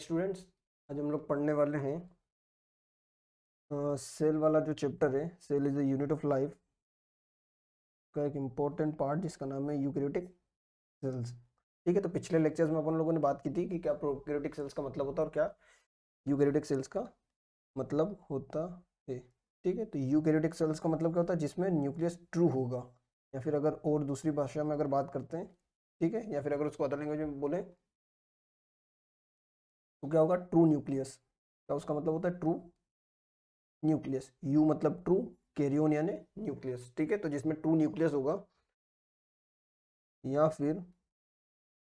Students, आज हम लोग पढ़ने वाले हैं सेल वाला जो चैप्टर है, cell is the unit of life का एक इम्पोर्टेंट पार्ट जिसका नाम है यूकैरियोटिक सेल्स। ठीक है, तो पिछले लेक्चर्स में अपन लोगों ने बात की थी कि क्या प्रोकैरियोटिक सेल्स का मतलब होता है और क्या यूकैरियोटिक सेल्स का मतलब होता है। ठीक है, तो यूकैरियोटिक सेल्स का मतलब क्या होता है? जिसमें न्यूक्लियस ट्रू होगा, या फिर अगर और दूसरी भाषा में अगर बात करते हैं, ठीक है, या फिर अगर उसको अदर लैंग्वेज में बोले तो क्या होगा? True nucleus. क्या उसका मतलब होता है? True nucleus. यू मतलब ट्रू, कैरियोन यानी न्यूक्लियस। ठीक है, तो जिसमें ट्रू न्यूक्लियस होगा, या फिर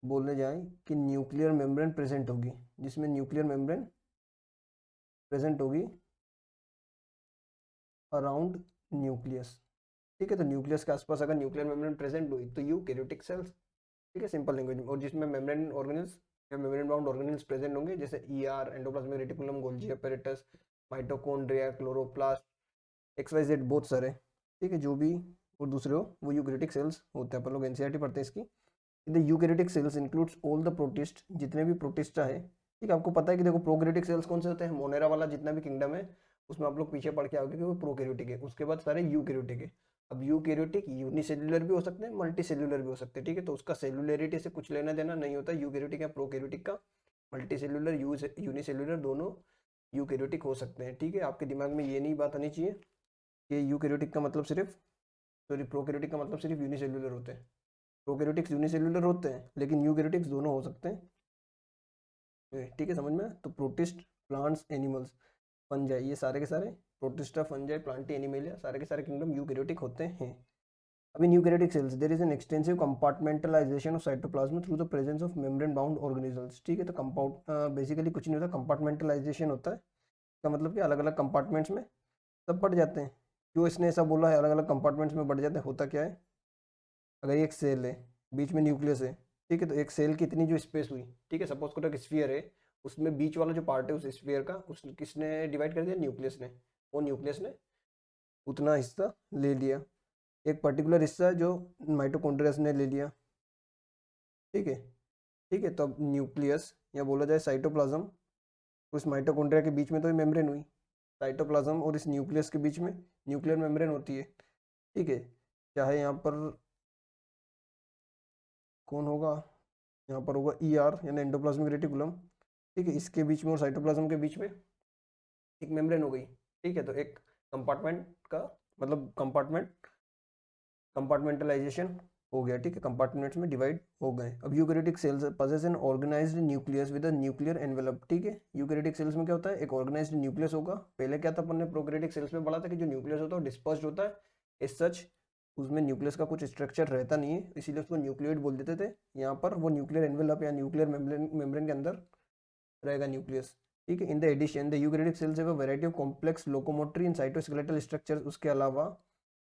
बोलने जाए कि न्यूक्लियर मेम्ब्रेन प्रेजेंट होगी, जिसमें न्यूक्लियर मेम्ब्रेन प्रेजेंट होगी अराउंड न्यूक्लियस। ठीक है, तो न्यूक्लियस के आसपास अगर न्यूक्लियर मेम्ब्रेन प्रेजेंट हुई तो यूकैरियोटिक सेल्स। ठीक है, सिंपल लैंग्वेज में। और जिसमें मेम्ब्रेन ऑर्गेनेल्स या मेम्ब्रेन बाउंड ऑर्गेनेल्स प्रेजेंट होंगे, जैसे ER, endoplasmic reticulum, Golgi apparatus, mitochondria, chloroplast, XYZ, बहुत सारे। ठीक है, जो भी और दूसरे हो वो यूकैरियोटिक सेल्स होते हैं। अपन लोग एनसीईआरटी पढ़ते हैं इसकी। The eukaryotic sales includes all the protist, जितने भी प्रोटिस्टा है। ठीक है, आपको पता है कि देखो प्रोकैरियोटिक सेल्स कौन से होते हैं? मोनेरा वाला जितना भी किंगडम है उसमें आप लोग पीछे पढ़ के आओगे कि वो प्रोकैरियोटिक है। उसके बाद सारे यूकैरियोटिक है। अब यूकैरियोटिक यूनिसेल्युलर भी हो सकते हैं, मल्टी सेल्युलर भी हो सकते हैं। ठीक है, तो उसका सेलुलरिटी से कुछ लेना देना नहीं होता यूकैरियोटिक या प्रोकैरियोटिक का। मल्टी सेल्युलर यूनिसेल्युलर दोनों यूकैरियोटिक हो सकते हैं। ठीक है, आपके दिमाग में ये नहीं बात आनी चाहिए कि यूकैरियोटिक का मतलब सिर्फ, सॉरी, प्रोकैरियोटिक का मतलब सिर्फ यूनिसेल्युलर होते हैं। प्रोकैरियोटिक्स यूनिसेल्युलर होते हैं लेकिन यूकैरियोटिक्स दोनों हो सकते हैं। ठीक है, समझ में? तो प्रोटिस्ट, प्लांट्स, एनिमल्स, फंजाई, ये सारे के सारे प्रोटिस्टा, फंजाई, प्लांटी, एनिमेलिया, सारे के सारे किंगडम यूकैरियोटिक होते हैं। अब in eukaryotic cells there is an extensive compartmentalisation of cytoplasm through the presence of membrane bound organisms. ठीक है, तो कंपाउंड बेसिकली कुछ नहीं होता, कंपार्टमेंटलाइजेशन होता है। इसका मतलब कि अलग अलग कंपार्टमेंट्स में सब बढ़ जाते हैं। क्यों इसने ऐसा बोला है अलग अलग कंपार्टमेंट्स में बढ़ जाते हैं? होता क्या है, अगर एक सेल है, बीच में न्यूक्लियस है, ठीक है, तो एक सेल की इतनी जो स्पेस हुई, ठीक है, सपोज करो एक स्फीयर है, उसमें बीच वाला जो पार्ट है उस स्फीयर का, उस किसने डिवाइड कर दिया? न्यूक्लियस ने। वो न्यूक्लियस ने उतना हिस्सा ले लिया। एक पर्टिकुलर हिस्सा जो माइटोकॉन्ड्रिया ने ले लिया। ठीक है, ठीक है, तो अब न्यूक्लियस या बोला जाए साइटोप्लाज्म, उस माइटोकॉन्ड्रिया के बीच में तो मेम्ब्रेन हुई। साइटोप्लाज्म और इस न्यूक्लियस के बीच में न्यूक्लियर मेम्ब्रेन होती है। ठीक है, चाहे यहाँ पर कौन होगा? यहाँ पर होगा ER यानी एंडोप्लाज्मिक रेटिकुलम। ठीक है, इसके बीच में और साइटोप्लाज्म के बीच में एक मेम्ब्रेन हो गई। ठीक है, तो एक कंपार्टमेंट का मतलब कंपार्टमेंटलाइजेशन हो गया। ठीक है, कंपार्टमेंट्स में डिवाइड हो गए। अब eukaryotic cells possess an organised nucleus with a nuclear envelope. ठीक है, यूकैरियोटिक सेल्स में क्या होता है? एक ऑर्गेनाइज्ड न्यूक्लियस होगा। पहले क्या था, अपन ने प्रोकैरियोटिक सेल्स में पढ़ा था कि जो न्यूक्लियस होता है वो डिस्पर्स्ड होता है। इस सच उसमें न्यूक्लियस का कुछ स्ट्रक्चर रहता नहीं है, इसीलिए उसको न्यूक्लियोइड बोल देते थे। यहाँ पर वो न्यूक्लियर एनवेलप या न्यूक्लियर मेम्ब्रेन के अंदर रहेगा न्यूक्लियस। ठीक है, in the addition the eukaryotic cells have a variety of complex locomotory and cytoskeletal structures. उसके अलावा,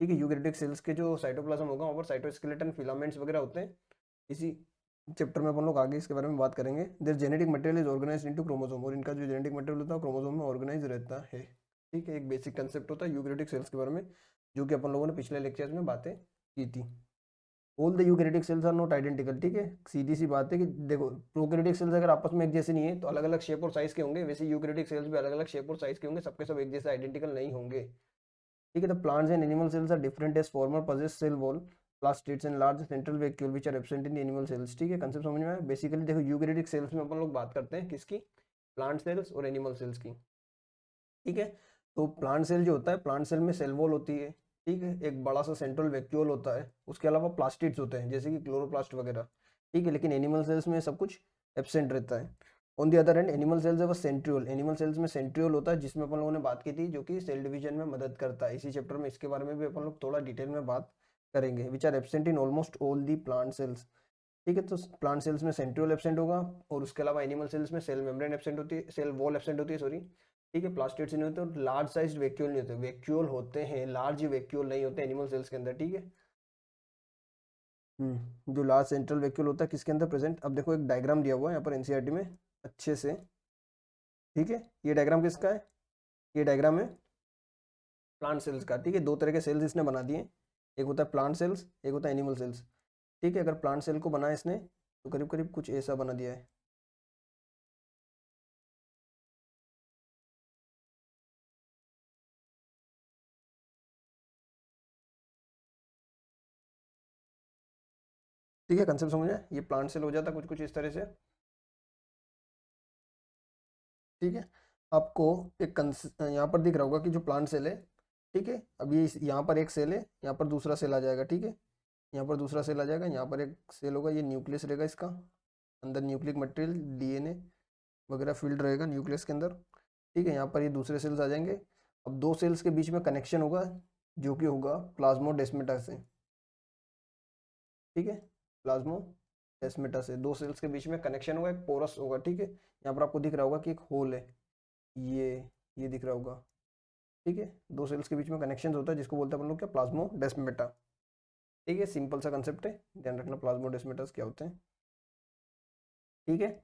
ठीक है, यूकैरियोटिक सेल्स के जो साइटोप्लाज्म होगा वहाँ पर साइटोस्केलेटन, फिलामेंट्स वगैरह होते हैं। इसी चैप्टर में अपन लोग आगे इसके बारे में बात करेंगे। There genetic material is organised into chromosome, और इनका जो जेनेटिक मटेरियल होता है क्रोमोसोम में ऑर्गेनाइज रहता है। ठीक है, एक बेसिक कंसेप्ट होता है यूकैरियोटिक सेल्स के बारे में, जो कि अपन लोगों ने पिछले लेक्चर्स में बातें की थी। All the eukaryotic cells are not identical. ठीक है, सीधी सी बात है कि देखो प्रोकैरियोटिक सेल्स अगर आपस में एक जैसे नहीं है तो अलग अलग शेप और साइज के होंगे, वैसे यूकैरियोटिक सेल्स भी अलग अलग शेप और साइज के होंगे, सबके सब एक जैसे आइडेंटिकल नहीं होंगे। ठीक है, the plants and animal cells are different as former possess cell wall, plastids and large central vacuole which are absent in the animal cells. ठीक है, कंसेप्ट समझ में आया? बेसिकली देखो यूकैरियोटिक सेल्स में अपन लोग बात करते हैं किसकी? प्लांट सेल्स और एनिमल सेल्स की। ठीक है, तो प्लांट सेल जो होता है, प्लांट सेल में सेल वॉल होती है। ठीक है, एक बड़ा सा सेंट्रल वैक्यूल होता है, उसके अलावा प्लास्टिड्स होते हैं जैसे कि क्लोरोप्लास्ट वगैरह। ठीक है, लेकिन एनिमल सेल्स में सब कुछ एब्सेंट रहता है। On the other hand animal cells है वो सेंट्रियोल, एनिमल सेल्स में सेंट्रियोल होता है, जिसमें अपन लोगों ने बात की थी, जो कि सेल डिवीजन में मदद करता है। इसी चैप्टर में इसके बारे में भी अपन लोग थोड़ा डिटेल में बात करेंगे। Which are absent in almost all the plant cells. ठीक है, तो प्लांट सेल्स में सेंट्रियोल एब्सेंट होगा, और उसके अलावा एनिमल सेल्स में सेल मेम्ब्रेन एब्सेंट होती है, सेल वॉल एब्सेंट होती है, सॉरी। ठीक है, प्लास्टिड्स नहीं होते, और लार्ज साइज वैक्यूल नहीं होते। वैक्यूल होते हैं, लार्ज वैक्यूल नहीं होते एनिमल सेल्स के अंदर। ठीक है, जो लार्ज सेंट्रल वैक्यूल होता है किसके अंदर प्रेजेंट? अब देखो एक डायग्राम दिया हुआ है यहाँ पर एनसीईआरटी में अच्छे से। ठीक है, ये डायग्राम किसका है? ये डायग्राम है प्लांट सेल्स का। ठीक है, दो तरह के सेल्स इसने बना दिए, एक होता है प्लांट सेल्स, एक होता है एनिमल सेल्स। ठीक है, अगर प्लांट सेल को बनाया इसने तो करीब करीब कुछ ऐसा बना दिया है। ठीक है, कंसेप्ट समझ में? ये प्लांट सेल हो जाता कुछ कुछ इस तरह से। ठीक है, आपको एक यहाँ पर दिख रहा होगा कि जो प्लांट सेल है, ठीक है, अभी यहाँ पर एक सेल है, यहाँ पर दूसरा सेल आ जाएगा। ठीक है, यहाँ पर दूसरा सेल आ जाएगा, यहाँ पर एक सेल होगा, ये न्यूक्लियस रहेगा इसका, अंदर न्यूक्लिक मटेरियल डीएनए वगैरह फील्ड रहेगा न्यूक्लियस के अंदर। ठीक है, यहाँ पर ये दूसरे सेल्स आ जाएंगे। अब दो सेल्स के बीच में कनेक्शन होगा जो कि होगा प्लाज्मोडेस्माटा से। ठीक है, प्लाज्मोडेस्माटा से दो सेल्स के बीच में कनेक्शन होगा, एक पोरस होगा। ठीक है, यहाँ पर आपको दिख रहा होगा कि एक होल है, ये ये दिख रहा होगा। ठीक है, दो सेल्स के बीच में कनेक्शन होता है जिसको बोलते हैं अपन लोग क्या, प्लाज्मोडेस्माटा। ठीक है, सिंपल सा कंसेप्ट है, ध्यान रखना प्लाज्मोडेस्माटास क्या होते हैं। ठीक है,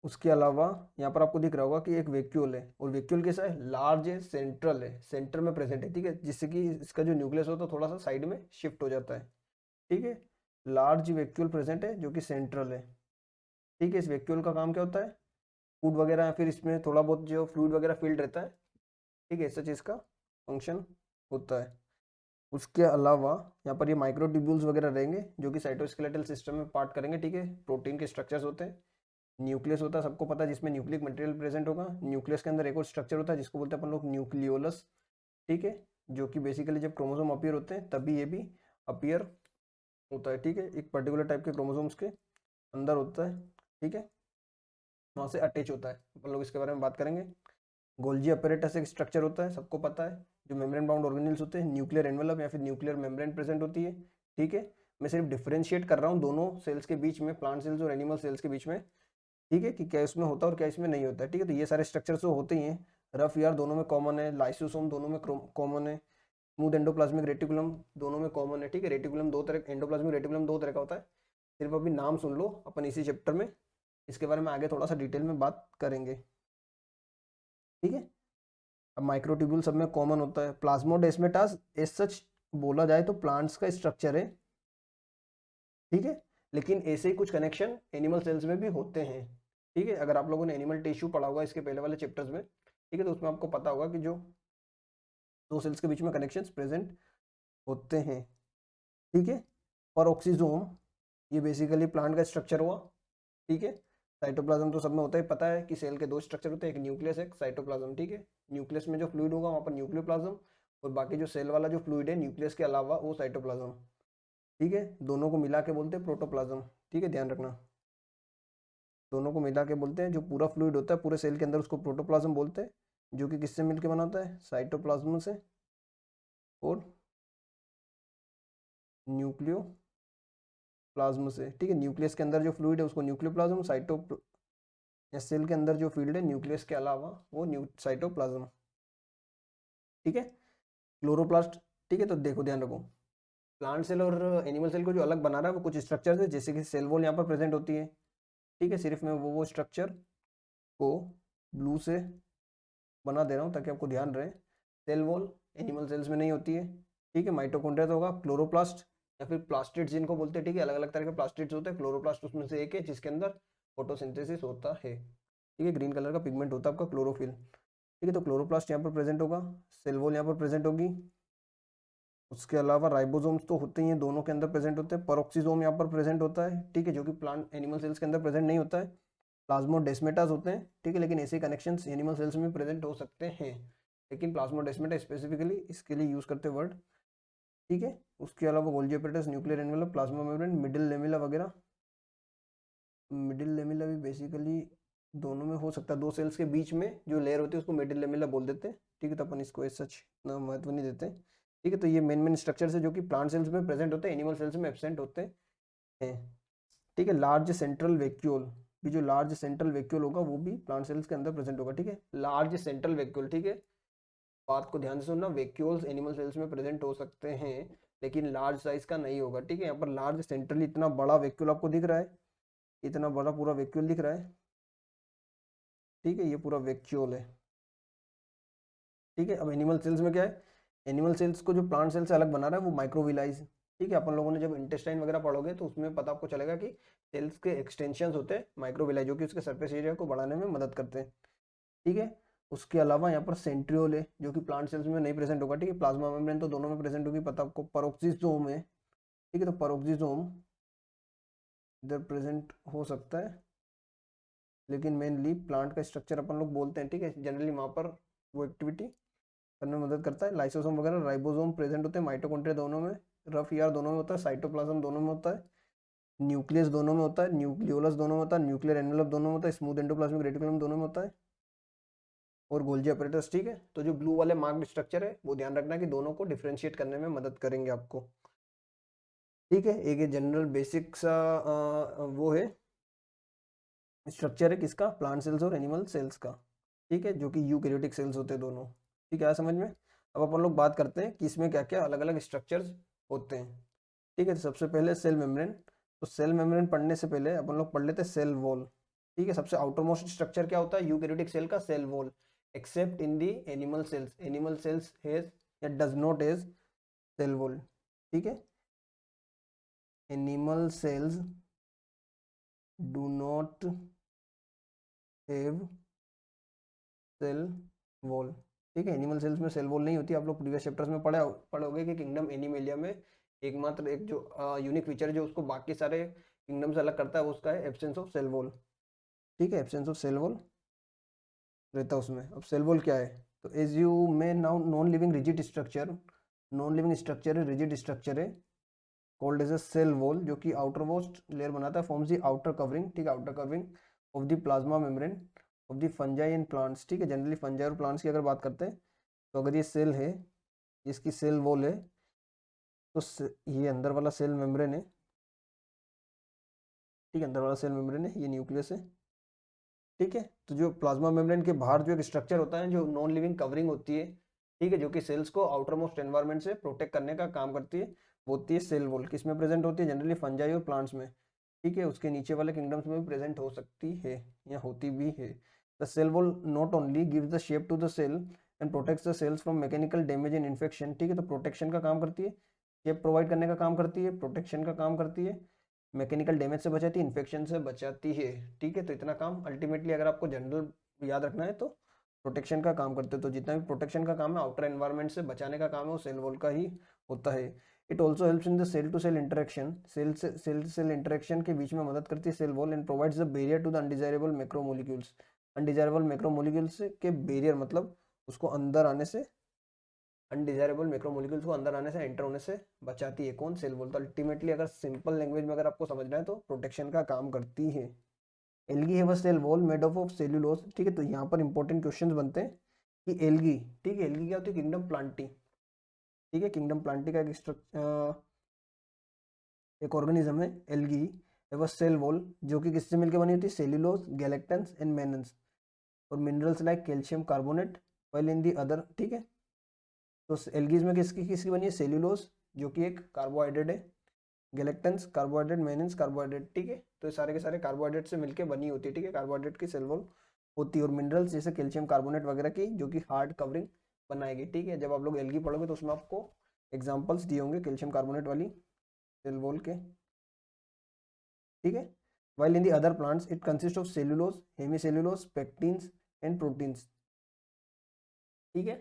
उसके अलावा यहाँ पर आपको दिख रहा होगा कि एक वैक्यूल है, और वैक्यूल कैसा है, लार्ज है, सेंट्रल है, सेंटर में प्रेजेंट है। ठीक है, जिससे कि इसका जो न्यूक्लियस होता है थोड़ा सा साइड में शिफ्ट हो जाता है। ठीक है, लार्ज वैक्यूल प्रेजेंट है जो कि सेंट्रल है। ठीक है, इस वैक्यूल का काम क्या होता है, फूड वगैरह या फिर इसमें थोड़ा बहुत जो फ्लूइड वगैरह फील्ड रहता है। ठीक है, ऐसा चीज़ का फंक्शन होता है। उसके अलावा यहाँ पर ये माइक्रोट्यूब्यूल्स वगैरह रहेंगे जो कि साइटोस्केलेटल सिस्टम में पार्ट करेंगे। ठीक है, प्रोटीन के स्ट्रक्चर्स होते हैं। न्यूक्लियस होता है, सबको पता है, जिसमें न्यूक्लिक मटेरियल प्रेजेंट होगा। न्यूक्लियस के अंदर एक और स्ट्रक्चर होता है जिसको बोलते हैं अपन लोग न्यूक्लियोलस। ठीक है, जो कि बेसिकली जब क्रोमोसोम अपीयर होते हैं तभी ये भी अपीयर होता है। ठीक है, एक पर्टिकुलर टाइप के क्रोमोसोम्स के अंदर होता है। ठीक है, वहाँ से अटैच होता है, अपन लोग इसके बारे में बात करेंगे। गोल्जी अपैरेटस एक स्ट्रक्चर होता है, सबको पता है, जो मेम्ब्रेन बाउंड ऑर्गेनेल्स होते हैं, न्यूक्लियर एनवेलप या फिर न्यूक्लियर मेम्ब्रेन प्रेजेंट होती है। ठीक है, मैं सिर्फ डिफरेंशिएट कर रहा हूँ दोनों सेल्स के बीच में, प्लांट सेल्स और एनिमल सेल्स के बीच में। ठीक है, कि क्या इसमें होता है और क्या इसमें नहीं होता है। ठीक है, तो ये सारे स्ट्रक्चर्स तो होते ही हैं। रफ यार दोनों में कॉमन है, लाइसोसोम दोनों में कॉमन है, स्मूथ एंडोप्लाज्मिक रेटिकुलम दोनों में कॉमन है। ठीक है, रेटिकुलम दो तरह, एंडोप्लाज्मिक रेटिकुलम दो तरह का होता है। सिर्फ अभी नाम सुन लो, अपन इसी चैप्टर में इसके बारे में आगे थोड़ा सा डिटेल में बात करेंगे। ठीक है, अब माइक्रोट्यूब्यूल सब में कॉमन होता है। प्लाज्मोडेस्माटास एज सच बोला जाए तो प्लांट्स का स्ट्रक्चर है। ठीक है, लेकिन ऐसे ही कुछ कनेक्शन एनिमल सेल्स में भी होते हैं। ठीक है, अगर आप लोगों ने एनिमल टिश्यू पढ़ा होगा इसके पहले वाले चैप्टर्स में, ठीक है, तो उसमें आपको पता होगा कि जो दो सेल्स के बीच में कनेक्शंस प्रेजेंट होते हैं। ठीक है, परऑक्सीजोम ये बेसिकली प्लांट का स्ट्रक्चर हुआ। ठीक है, साइटोप्लाज्म तो सब में होता है, पता है कि सेल के दो स्ट्रक्चर होते हैं, एक न्यूक्लियस एक साइटोप्लाज्म। ठीक है, न्यूक्लियस में जो फ्लूइड होगा वहाँ पर न्यूक्लियोप्लाज्म, और बाकी जो सेल वाला जो फ्लूइड है न्यूक्लियस के अलावा वो साइटोप्लाज्म। ठीक है, दोनों को मिला के बोलते हैं प्रोटोप्लाज्म। ठीक है, ध्यान रखना, दोनों को मिला के बोलते हैं, जो पूरा फ्लूइड होता है पूरे सेल के अंदर उसको प्रोटोप्लाज्म बोलते हैं, जो कि किससे मिलकर बना होता है, साइटोप्लाज्म से और न्यूक्लियोप्लाज्म से। ठीक है, न्यूक्लियस के अंदर जो फ्लूइड है उसको न्यूक्लियोप्लाज्म, या सेल के अंदर जो फील्ड है न्यूक्लियस के अलावा वो साइटोप्लाज्म। ठीक है, क्लोरोप्लास्ट। ठीक है, तो देखो ध्यान रखो, प्लांट सेल और एनिमल सेल को जो अलग बना रहा है वो कुछ स्ट्रक्चर है, जैसे कि सेल वॉल यहाँ पर प्रेजेंट होती है। ठीक है, सिर्फ मैं वो स्ट्रक्चर को ब्लू से बना दे रहा हूँ ताकि आपको ध्यान रहे। सेल वॉल एनिमल सेल्स में नहीं होती है। ठीक है, माइटोकॉन्ड्रिया तो होगा, क्लोरोप्लास्ट या फिर प्लास्टिड्स जिनको बोलते हैं। ठीक है, अलग अलग तरह के प्लास्टिड्स होते हैं, क्लोरोप्लास्ट उसमें से एक है जिसके अंदर फोटोसिंथेसिस होता है। ठीक है, ग्रीन कलर का पिगमेंट होता है आपका क्लोरोफिल। ठीक है, तो क्लोरोप्लास्ट यहाँ पर प्रेजेंट होगा, सेल वॉल यहाँ पर प्रेजेंट होगी। उसके अलावा राइबोसोम्स तो होते ही हैं, दोनों के अंदर प्रेजेंट होते हैं। पेरोक्सीसोम यहाँ पर प्रेजेंट होता है। ठीक है, जो कि प्लांट एनिमल सेल्स के अंदर प्रेजेंट नहीं होता है। प्लाज्मोडेस्माटास होते हैं। ठीक है, लेकिन ऐसे कनेक्शंस एनिमल सेल्स में प्रेजेंट हो सकते हैं, लेकिन प्लाज्मोडेस्माटा स्पेसिफिकली इसके लिए यूज करते वर्ड। ठीक है, उसके अलावा Golgi apparatus, nuclear envelope, plasma membrane, middle lamella वगैरह। मिडिल लेमिला भी बेसिकली दोनों में हो सकता है, दो सेल्स के बीच में जो लेयर होती है उसको मिडिल लेमिला बोल देते हैं। ठीक है, तो अपन इसको एज सच ना महत्व नहीं देते। ठीक है, तो ये मेन स्ट्रक्चर है जो कि प्लांट सेल्स में प्रेजेंट होते हैं, एनिमल सेल्स में एब्सेंट होते हैं। ठीक है, लार्ज सेंट्रल वैक्यूल भी, जो लार्ज सेंट्रल वैक्यूल होगा वो भी प्लांट सेल्स के अंदर प्रेजेंट होगा। ठीक है, लार्ज सेंट्रल वैक्यूल। ठीक है, बात को ध्यान से सुनना, वैक्यूल्स एनिमल सेल्स में प्रेजेंट हो सकते हैं लेकिन लार्ज साइज का नहीं होगा। ठीक है, यहाँ पर लार्ज सेंट्रली इतना बड़ा वैक्यूल आपको दिख रहा है, इतना बड़ा पूरा वैक्यूल दिख रहा है। ठीक है, ये पूरा वैक्यूल है। ठीक है, अब एनिमल सेल्स में क्या है, एनिमल सेल्स को जो प्लांट सेल से अलग बना रहा है वो माइक्रोविलाइज। ठीक है, अपन लोगों ने जब इंटेस्टाइन वगैरह पढ़ोगे तो उसमें पता आपको चलेगा कि सेल्स के एक्सटेंशन होते हैं माइक्रोविलाई, जो कि उसके सरफेस एरिया को बढ़ाने में मदद करते हैं। ठीक है, उसके अलावा यहाँ पर सेंट्रियोल है जो कि प्लांट सेल्स में नहीं प्रेजेंट होगा। ठीक है, प्लाज्मा मेम्ब्रेन तो दोनों में प्रेजेंट होगी, पता आपको। परोक्सिसोम है। ठीक है, तो परोक्सिसोम इधर प्रेजेंट हो सकता है, लेकिन मेनली प्लांट का स्ट्रक्चर अपन लोग बोलते हैं, ठीक है, जनरली वहाँ पर वो एक्टिविटी करने में मदद करता है। लाइसोसोम वगैरह, राइबोसोम प्रेजेंट होते हैं, माइटोकॉन्ड्रिया दोनों में, रफ ईआर दोनों में होता है, साइटोप्लाज्म दोनों में होता है, न्यूक्लियस दोनों में होता है, न्यूक्लियोलस दोनों में होता है, न्यूक्लियर एनवेलप दोनों में होता है, स्मूथ एंडोप्लाज्मिक रेटिकुलम दोनों में होता है, और गोल्जी अपरेटस, ठीक है। तो जो ब्लू वाले मार्क्ड स्ट्रक्चर है वो ध्यान रखना कि दोनों को डिफ्रेंशिएट करने में मदद करेंगे आपको, ठीक है। एक जनरल बेसिक सा वो है स्ट्रक्चर है किसका, प्लांट सेल्स और एनिमल सेल्स का, ठीक है, जो कि यूकैरियोटिक सेल्स होते हैं दोनों, ठीक है, समझ में। अब अपन लोग बात करते हैं कि इसमें क्या क्या अलग अलग स्ट्रक्चर्स होते हैं, ठीक है। तो सबसे पहले सेल मेम्ब्रेन। तो सेल मेम्ब्रेन पढ़ने से पहले अपन लोग पढ़ लेते हैं सेल वॉल, ठीक है। सबसे आउटर मोस्ट स्ट्रक्चर क्या होता है यूकैरियोटिक सेल का, cell wall, except in the animal cells has या does not has cell wall, ठीक है। Animal cells do not have cell wall, ठीक है। एनिमल सेल्स में सेल वॉल नहीं होती। आप लोग प्रीवियस चैप्टर्स में पढ़ोगे कि किंगडम एनिमेलिया में एकमात्र एक जो यूनिक फीचर है जो उसको बाकी सारे किंगडम से अलग करता है, वो उसका है एब्सेंस ऑफ सेल वॉल, ठीक है, एब्सेंस ऑफ सेल वॉल रहता है उसमें। अब सेल वॉल क्या है, तो as you may now non living rigid structure, non living structure है, रिजिड स्ट्रक्चर है, called as a cell wall, जो कि आउटर मोस्ट लेयर बनाता है, फॉर्म्स द आउटर कवरिंग, ठीक है, outer covering of the plasma membrane of the fungi and plants, ठीक है। जनरली फंजाई और प्लांट्स की अगर बात करते हैं तो अगर ये सेल है, इसकी सेल वॉल है, तो ये अंदर वाला सेल मेम्ब्रेन है, ठीक है, अंदर वाला सेल मेम्ब्रेन है, ये न्यूक्लियस है, ठीक है। तो जो प्लाज्मा मेम्ब्रेन के बाहर जो एक स्ट्रक्चर होता है जो नॉन लिविंग कवरिंग होती है, ठीक है, जो कि सेल्स को आउटर मोस्ट एनवायरमेंट से प्रोटेक्ट करने का काम करती है, वो होती है सेल वॉल। किसमें प्रेजेंट होती है, जनरली फंजाई और प्लांट्स में, ठीक है। उसके नीचे वाले किंगडम्स में भी प्रेजेंट हो सकती है या होती भी है। The cell wall not only gives the shape to the cell and protects the cells from mechanical damage and infection, ठीक है। तो प्रोटेक्शन का काम करती है, शेप प्रोवाइड करने का काम करती है, प्रोटेक्शन का काम करती है, मैकेनिकल डैमेज से बचाती है, इन्फेक्शन से बचाती है, ठीक है। तो इतना काम अल्टीमेटली अगर आपको जनरल याद रखना है तो प्रोटेक्शन का काम करते हैं। तो जितना भी प्रोटेक्शन का काम है, आउटर एनवायरनमेंट से बचाने का काम है, वो सेल वॉल का ही होता है। It also helps in the cell to cell interaction, cell interaction के बीच में मदद करती है cell wall, and provides the barrier to the undesirable macromolecules. Undesirable macromolecules के बैरियर मतलब उसको अंदर आने से, अनडिजायरेबल मैक्रोमोलिक्यूल्स को अंदर आने से, एंटर होने से बचाती है, कौन, सेल वॉल। तो अल्टीमेटली अगर सिंपल लैंग्वेज में अगर आपको समझना है तो प्रोटेक्शन का काम करती है। एल्गी है cell wall made of cellulose, ठीक है। तो यहाँ पर इंपॉर्टेंट क्वेश्चंस बनते हैं कि एल्गी, ठीक है, एल्गी क्या होती है, किंगडम प्लांटी, ठीक है, किंगडम प्लांटी का एक ऑर्गेनिज्म है एल्गी, है सेल वॉल, जो कि किससे मिलकर बनी होती है, सेल्यूलोज, गैलेक्टेंस एंड मेनन्स और minerals like calcium carbonate, while in the other, ठीक है। तो एल्गीज में किसकी किसकी बनी है, सेल्यूलोज जो कि एक कार्बोहाइड्रेट है, गैलेक्टेंस कार्बोहाइड्रेट, मेनिन्स कार्बोहाइड्रेट, ठीक है। तो ये सारे के सारे कार्बोहाइड्रेट से मिलकर बनी होती है, ठीक है, कार्बोहाइड्रेट की सेल वॉल होती है। और मिनरल्स जैसे कैल्शियम कार्बोनेट वगैरह की, जो कि हार्ड कवरिंग बनाएगी, ठीक है। जब आप लोग एल्गी पढ़ोगे तो उसमें आपको एग्जाम्पल्स दिए होंगे कैल्शियम कार्बोनेट वाली सेल वॉल के, ठीक है। while in the other plants it consists of cellulose, hemicellulose, pectins and proteins, ठीक है।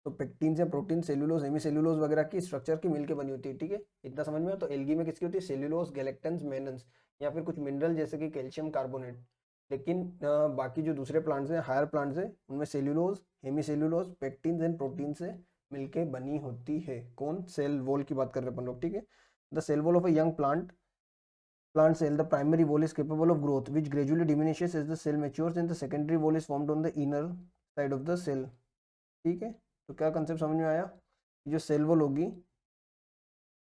तो पेक्टिन या प्रोटीन, सेल्यूलोज, हेमीसेल्यूलोज वगैरह की स्ट्रक्चर की मिलके बनी होती है, ठीक है, इतना समझ में। तो एल्गी में किसकी होती है, सेल्यूलोज, गैलेक्टेंस, मेनन्स, या फिर कुछ मिनरल जैसे कि कैल्शियम कार्बोनेट। लेकिन बाकी जो दूसरे प्लांट्स हैं, हायर प्लांट्स हैं, उनमें cellulose, hemicellulose, pectin and protein से मिलके बनी होती है, कौन, सेल वॉल की बात कर रहे हैं अपन लोग, ठीक है। The cell wall of a young plant cell, the primary wall is capable of growth which gradually diminishes as the cell matures and the secondary wall is formed on the inner side of the cell, ठीक है। तो क्या concept समझ में आया, जो cell wall होगी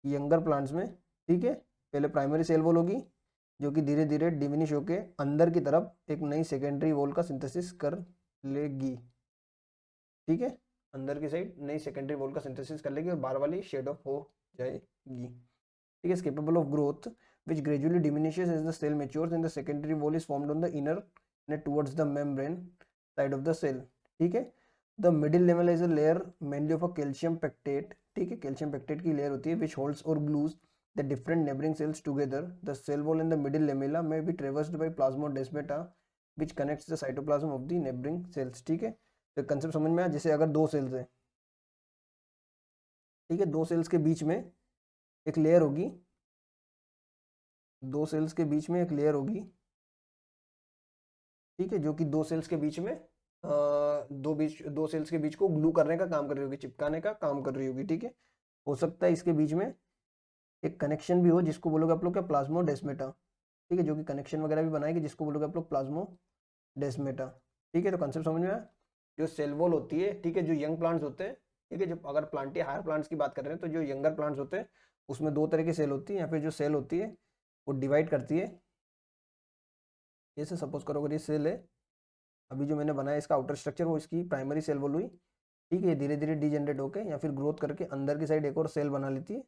younger plants में, ठीक है, पहले प्राइमरी सेल वॉल होगी जो कि धीरे धीरे डिमिनिश होके अंदर की तरफ एक नई सेकेंडरी वॉल का सिंथेसिस कर लेगी, ठीक है, अंदर की साइड नई सेकेंडरी वॉल का सिंथेसिस कर लेगी और बाहर वाली शेड ऑफ हो जाएगी, ठीक है। Capable of growth which gradually diminishes as the cell matures and the secondary wall is formed on the inner and towards the membrane side of the cell, ठीक है। the middle lamella is a layer mainly of a calcium pectate, ठीक है, calcium pectate की layer होती है which holds or glues the different neighboring cells together. The cell wall in the middle lamella may be traversed by plasmodesmata which connects the cytoplasm of the neighboring cells, ठीक है। तो concept समझ में आया, जैसे अगर दो सेल्स है, ठीक है, दो सेल्स के बीच में एक लेयर होगी दो सेल्स के बीच में एक लेयर होगी, ठीक है, जो कि दो सेल्स के बीच में दो सेल्स के बीच को ग्लू करने का काम कर रही होगी, चिपकाने का काम कर रही होगी, ठीक है। हो सकता है इसके बीच में एक कनेक्शन भी हो, जिसको बोलोगे आप लोग क्या, प्लाज्मोडेस्मेटा, ठीक है, जो कि कनेक्शन वगैरह भी बनाएगी, जिसको बोलोगे आप लोग प्लाज्मोडेस्मेटा, ठीक है। तो कंसेप्ट समझ में आया। जो सेल वॉल होती है, ठीक है, जो यंग प्लांट्स होते हैं, ठीक है, जो अगर प्लांटी हायर प्लांट्स की बात कर रहे हैं तो जो यंगर प्लांट्स होते हैं उसमें दो तरह की सेल होती है, या फिर जो सेल होती है वो डिवाइड करती है। जैसे सपोज करो अगर ये सेल है, अभी जो मैंने बनाया इसका आउटर स्ट्रक्चर, वो इसकी प्राइमरी सेल वॉल हुई, ठीक है। धीरे धीरे डीजनरेट होकर या फिर ग्रोथ करके अंदर की साइड एक और सेल बना लेती है,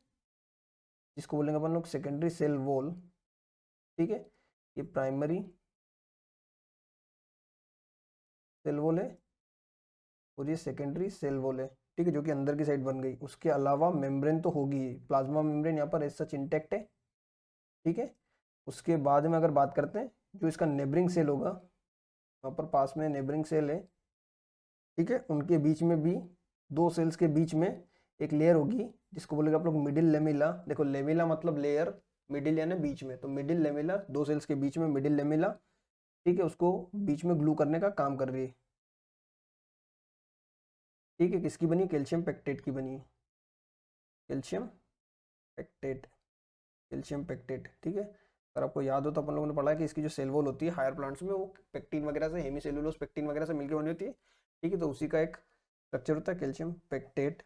जिसको बोलेंगे अपन लोग सेकेंडरी सेल वॉल, ठीक है। ये प्राइमरी सेल वॉल है और ये सेकेंडरी सेल वॉल है, ठीक है, जो कि अंदर की साइड बन गई। उसके अलावा मेम्ब्रेन तो होगी, प्लाज्मा मेम्ब्रेन यहाँ पर एज सच इंटेक्ट है, ठीक है। उसके बाद में अगर बात करते हैं जो इसका नेबरिंग सेल होगा, वहाँ पर पास में नेबरिंग सेल है, ठीक है, उनके बीच में भी दो सेल्स के बीच में एक लेयर होगी, जिसको बोलेंगे आप लोग मिडिल लेमिला। देखो लेमिला मतलब लेयर, मिडिल यानी बीच में, तो मिडिल लेमिला, दो सेल्स के बीच में मिडिल लेमिला, ठीक है, उसको बीच में ग्लू करने का काम कर रही है, ठीक है। किसकी बनी, कैल्शियम पेक्टेट की बनी है, कैल्शियम पेक्टेट, कैल्शियम पेक्टेट, ठीक है। अगर आपको याद हो तो अपन लोगों ने पढ़ा है कि इसकी जो सेल वॉल होती है हायर प्लांट्स में, वो पेक्टिन वगैरह से, हेमीसेल्युलोज पेक्टिन वगैरह से मिलकर बनी होती है, ठीक है। तो उसी का एक स्ट्रक्चर होता है कैल्शियम पेक्टेट,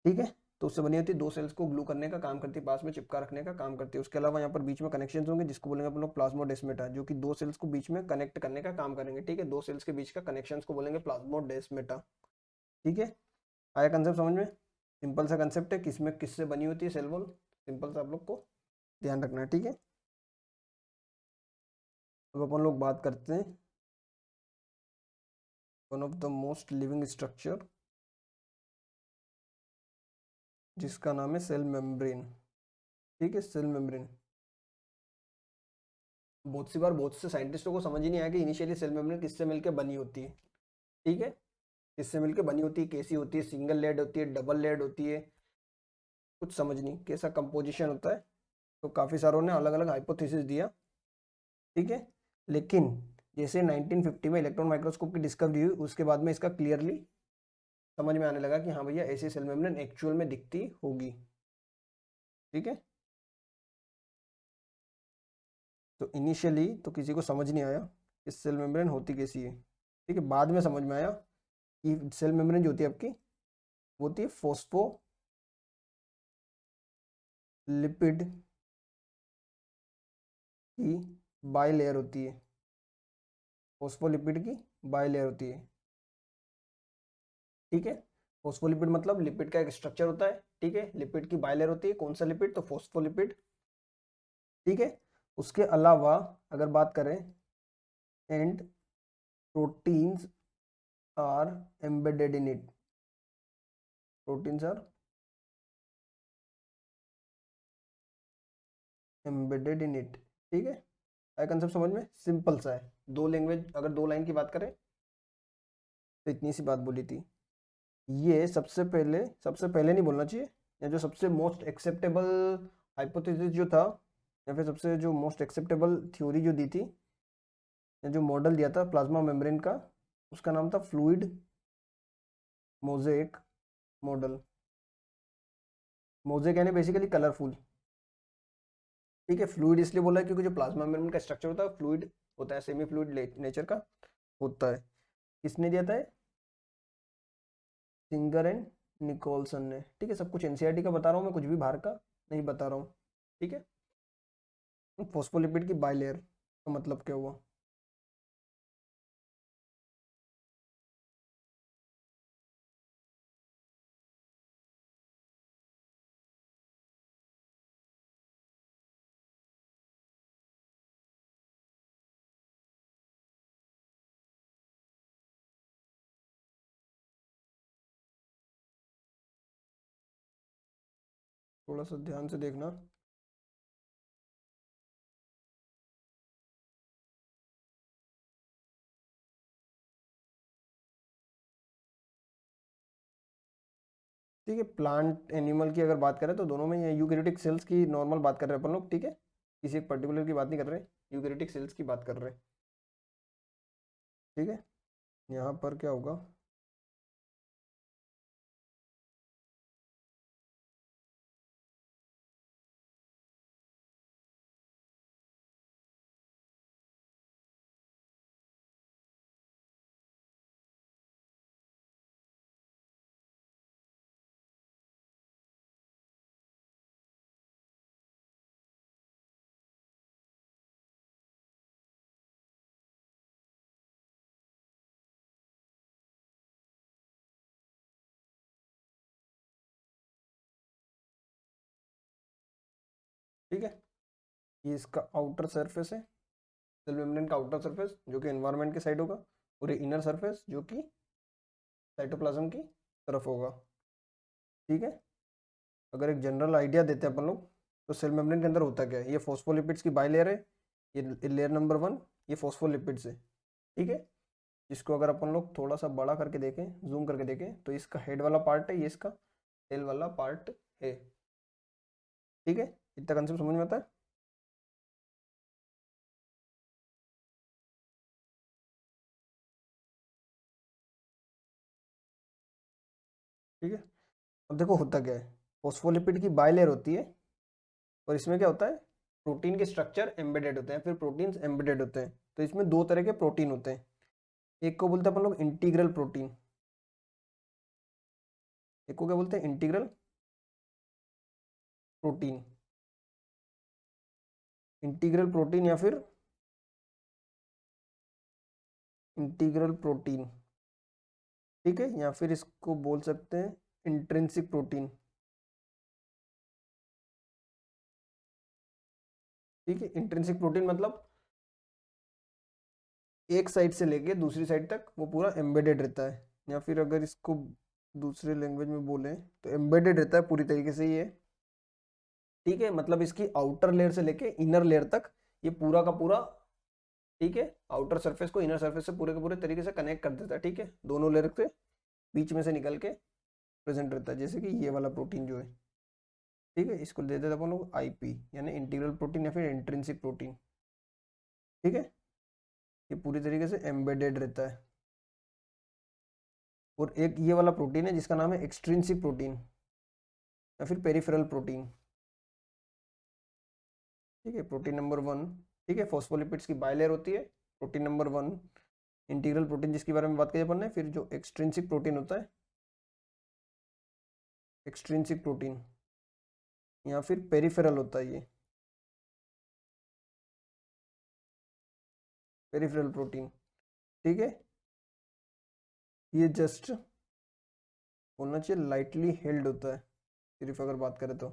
ठीक है। तो उससे बनी होती है, दो सेल्स को ग्लू करने का काम करती है, पास में चिपका रखने का काम करती है। उसके अलावा यहाँ पर बीच में कनेक्शन होंगे, जिसको बोलेंगे अपन लोग प्लाज्मोडेस्मेटा, जो कि दो सेल्स को बीच में कनेक्ट करने का काम करेंगे, ठीक है। दो सेल्स के बीच का कनेक्शन को बोलेंगे प्लाज्मोडेस्मेटा, ठीक है। आया कंसेप्ट समझ में। सिंपल सा कंसेप्ट है, किसमें किससे बनी होती है सेल वॉल, सिंपल सा आप लोग को ध्यान रखना है, ठीक है। अब अपन लोग बात करते हैं one of the most living structure, जिसका नाम है सेल मेम्ब्रेन, ठीक है, सेल मेम्ब्रेन। बहुत सी बार बहुत से साइंटिस्टों को समझ ही नहीं आया कि इनिशियली सेल मेम्ब्रेन किससे मिलकर बनी होती है, ठीक है। किससे मिलकर बनी होती है, कैसी होती है, सिंगल लेड होती है, डबल लेड होती है, कुछ समझ नहीं कैसा कंपोजिशन होता है। तो काफ़ी सारों ने अलग अलग हाइपोथेसिस दिया, ठीक है। लेकिन जैसे 1950 में इलेक्ट्रॉन माइक्रोस्कोप की डिस्कवरी हुई, उसके बाद में इसका क्लियरली समझ में आने लगा कि हाँ भैया ऐसी सेल मेम्ब्रेन एक्चुअल में दिखती होगी, ठीक है। तो इनिशियली तो किसी को समझ नहीं आया कि सेल मेम्ब्रेन होती कैसी है, ठीक है। बाद में समझ में आया कि सेल मेम्ब्रेन जो होती है आपकी, वो होती है फोस्फोलिपिड की बाई लेयर होती है, फोस्फोलिपिड की बाई लेयर होती है, ठीक है। फोस्फोलिपिड मतलब लिपिड का एक स्ट्रक्चर होता है, ठीक है। लिपिड की बाई लेयर होती है, कौन सा लिपिड, तो फोस्फोलिपिड, ठीक है। उसके अलावा अगर बात करें, and proteins are embedded in it, proteins are embedded in it, ठीक है। आया कंसेप्ट समझ में, सिंपल सा है। दो लैंग्वेज, अगर दो लाइन की बात करें तो इतनी सी बात बोली थी। ये सबसे पहले नहीं बोलना चाहिए, या जो सबसे मोस्ट एक्सेप्टेबल हाइपोथेसिस जो था, या फिर सबसे जो मोस्ट एक्सेप्टेबल थ्योरी जो दी थी, या जो मॉडल दिया था प्लाज्मा मेम्ब्रेन का, उसका नाम था फ्लूइड मोजेक मॉडल। मोजेक यानी बेसिकली कलरफुल, ठीक है। फ्लूइड इसलिए बोला है क्योंकि जो प्लाज्मा मेम्ब्रेन का स्ट्रक्चर होता है फ्लूइड होता है, सेमी फ्लूइड नेचर का होता है। किसने दिया था, सिंगर एंड निकोलसन ने, ठीक है। सब कुछ एनसीईआरटी का बता रहा हूँ मैं, कुछ भी बाहर का नहीं बता रहा हूँ, ठीक है। फोस्फोलिपिड की बाइलेयर का मतलब क्या हुआ, थोड़ा सा ध्यान से देखना। ठीक है। प्लांट एनिमल की अगर बात करें तो दोनों में ये यूकैरियोटिक सेल्स की नॉर्मल बात कर रहे हैं अपन लोग, ठीक है, किसी एक पर्टिकुलर की बात नहीं कर रहे, यूकैरियोटिक सेल्स की बात कर रहे हैं, ठीक है। यहाँ पर क्या होगा, ठीक है, ये इसका आउटर सरफेस है, सेल मेम्ब्रेन का आउटर सरफेस जो कि एनवायरनमेंट के साइड होगा, और ये इनर सरफेस जो कि साइटोप्लाज्म की तरफ होगा, ठीक है। अगर एक जनरल आइडिया देते हैं अपन लोग, तो सेल मेम्ब्रेन के अंदर होता क्या है, ये फॉस्फोलिपिड्स की बाइलेयर है, ये लेयर नंबर 1 ये फॉस्फोलिपिड्स है, ठीक है। इसको अगर अपन लोग थोड़ा सा बड़ा करके देखें, जूम करके देखें, तो इसका हेड वाला पार्ट है, ये इसका टेल वाला पार्ट है, ठीक है। इतना कंसेप्ट समझ में आता है। ठीक है, अब देखो होता क्या है, फॉस्फोलिपिड की बाइलेयर होती है, और इसमें क्या होता है, प्रोटीन के स्ट्रक्चर एम्बेडेड होते हैं, फिर प्रोटीन्स एम्बेडेड होते हैं। तो इसमें दो तरह के प्रोटीन होते हैं, एक को बोलते हैं अपन लोग इंटीग्रल प्रोटीन, एक को क्या बोलते हैं, इंटीग्रल प्रोटीन, इंटीग्रल प्रोटीन या फिर इंटीग्रल प्रोटीन, ठीक है, या फिर इसको बोल सकते हैं इंट्रिंसिक प्रोटीन, ठीक है। इंट्रिंसिक प्रोटीन मतलब एक साइड से लेके दूसरी साइड तक वो पूरा एम्बेडेड रहता है, या फिर अगर इसको दूसरे लैंग्वेज में बोलें तो एम्बेडेड रहता है पूरी तरीके से ये, ठीक है। मतलब इसकी आउटर लेयर से लेके इनर लेयर तक ये पूरा का पूरा, ठीक है, आउटर सरफेस को इनर सरफेस से पूरे के पूरे तरीके से कनेक्ट कर देता है, ठीक है, दोनों लेयर के बीच में से निकल के प्रेजेंट रहता है, जैसे कि ये वाला प्रोटीन जो है, ठीक है। इसको दे देते हैं अपन लोग आईपी, यानी इंटीग्रल प्रोटीन या फिर इंट्रिंसिक प्रोटीन, ठीक है। ये पूरी तरीके से एम्बेडेड रहता है। और एक ये वाला प्रोटीन है जिसका नाम है एक्सट्रिंसिक प्रोटीन या फिर पेरिफेरल प्रोटीन, ठीक है। प्रोटीन नंबर 1, ठीक है, फॉस्फोलिपिड्स की बाइलेयर होती है, प्रोटीन नंबर 1 इंटीग्रल प्रोटीन जिसके बारे में बात करिए अपन ने। फिर जो एक्सट्रिंसिक प्रोटीन होता है, एक्सट्रिंसिक प्रोटीन या फिर पेरिफेरल होता है, ये पेरिफेरल प्रोटीन, ठीक है। ये जस्ट होना चाहिए लाइटली हेल्ड होता है, सिर्फ अगर बात करें तो,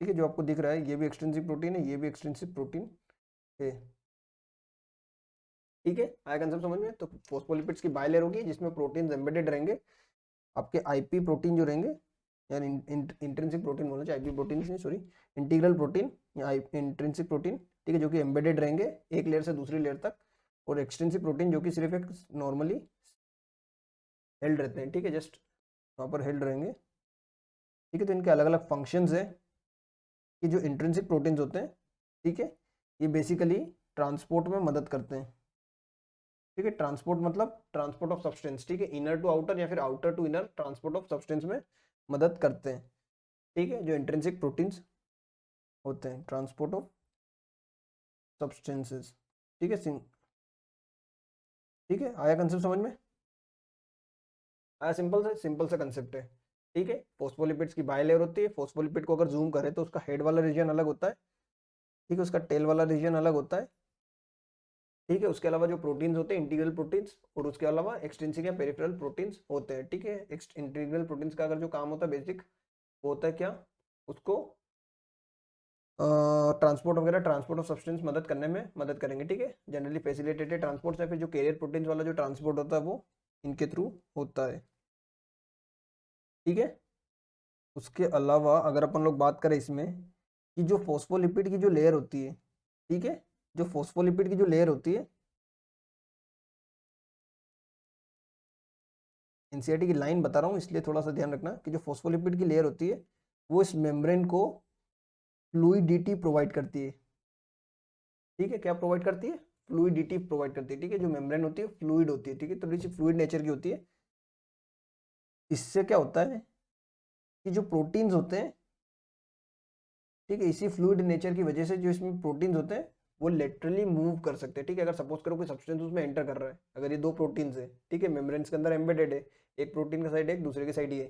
ठीक है। जो आपको दिख रहा है ये भी एक्सट्रिंसिक प्रोटीन है, ये भी एक्सट्रिंसिक प्रोटीन है, ठीक है। आया कंसेप्ट समझ में। तो फॉस्फोलिपिड्स की बाइलेयर होगी जिसमें प्रोटीन एम्बेडेड रहेंगे, आपके आईपी प्रोटीन जो रहेंगे, यानी इंट्रिंसिक प्रोटीन बोलना चाहिए, आईपी प्रोटीन नहीं, सॉरी, इंटीग्रल प्रोटीन या इंट्रिंसिक प्रोटीन, ठीक है, जो कि एम्बेडेड रहेंगे एक लेयर से दूसरी लेयर तक, और एक्सट्रिंसिक प्रोटीन जो कि सिर्फ एक नॉर्मली हेल्ड रहते हैं, ठीक है, जस्ट वहाँ पर हेल्ड रहेंगे, ठीक है। तो इनके अलग अलग फंक्शंस है कि जो इंट्रिंसिक प्रोटीन्स होते हैं, ठीक है, ये बेसिकली ट्रांसपोर्ट में मदद करते हैं, ठीक है। ट्रांसपोर्ट मतलब ट्रांसपोर्ट ऑफ सब्सटेंस, ठीक है, इनर टू आउटर या फिर outer to inner, transport of substance में मदद करते हैं, ठीक है, जो इंट्रिंसिक प्रोटीन्स होते हैं, ट्रांसपोर्ट ऑफ सब्सटेंसेस, ठीक है, ठीक है। आया कंसेप्ट समझ में, आया, सिंपल सा कंसेप्ट है, ठीक है। फॉस्फोलिपिड्स की बाइलेयर होती है, फॉस्फोलिपिड को अगर जूम करें तो उसका हेड वाला रीजन अलग होता है, ठीक है, उसका टेल वाला रीजन अलग होता है, ठीक है। उसके अलावा जो प्रोटीन्स होते हैं इंटीग्रल प्रोटीन्स, और उसके अलावा एक्सट्रिंसिक या पेरिफेरल प्रोटीन्स होते हैं, ठीक है। इंटीग्रल प्रोटीन्स का अगर जो काम होता है बेसिक, वो होता है क्या, उसको ट्रांसपोर्ट वगैरह, ट्रांसपोर्ट ऑफ सब्सटेंस मदद करने में मदद करेंगे, ठीक है। जनरली फैसिलिटेटेड ट्रांसपोर्ट या फिर जो कैरियर प्रोटीन्स वाला जो ट्रांसपोर्ट होता है वो इनके थ्रू होता है, ठीक है। उसके अलावा अगर अपन लोग बात करें इसमें कि जो फॉस्फोलिपिड की जो लेयर होती है, ठीक है, जो फॉस्फोलिपिड की जो लेयर होती है एनसीईआरटी की लाइन बता रहा हूँ, इसलिए थोड़ा सा ध्यान रखना कि जो फॉस्फोलिपिड की लेयर होती है वो इस मेम्ब्रेन को फ्लूइडिटी प्रोवाइड करती है। ठीक है, क्या प्रोवाइड करती है? फ्लूइडिटी प्रोवाइड करती है। ठीक है, जो मेम्ब्रेन होती है फ्लूइड होती है। ठीक है, थोड़ी सी फ्लूइड नेचर की होती है। इससे क्या होता है कि जो प्रोटीन्स होते हैं, ठीक है, इसी फ्लूइड नेचर की वजह से जो इसमें प्रोटीन्स होते हैं वो लेटरली मूव कर सकते हैं। ठीक है, अगर सपोज करो कोई सब्सटेंस उसमें एंटर कर रहा है, अगर ये दो प्रोटीन्स है, ठीक है, मेम्ब्रेन्स के अंदर एम्बेडेड है, एक प्रोटीन का साइड है, एक दूसरे की साइड ही है।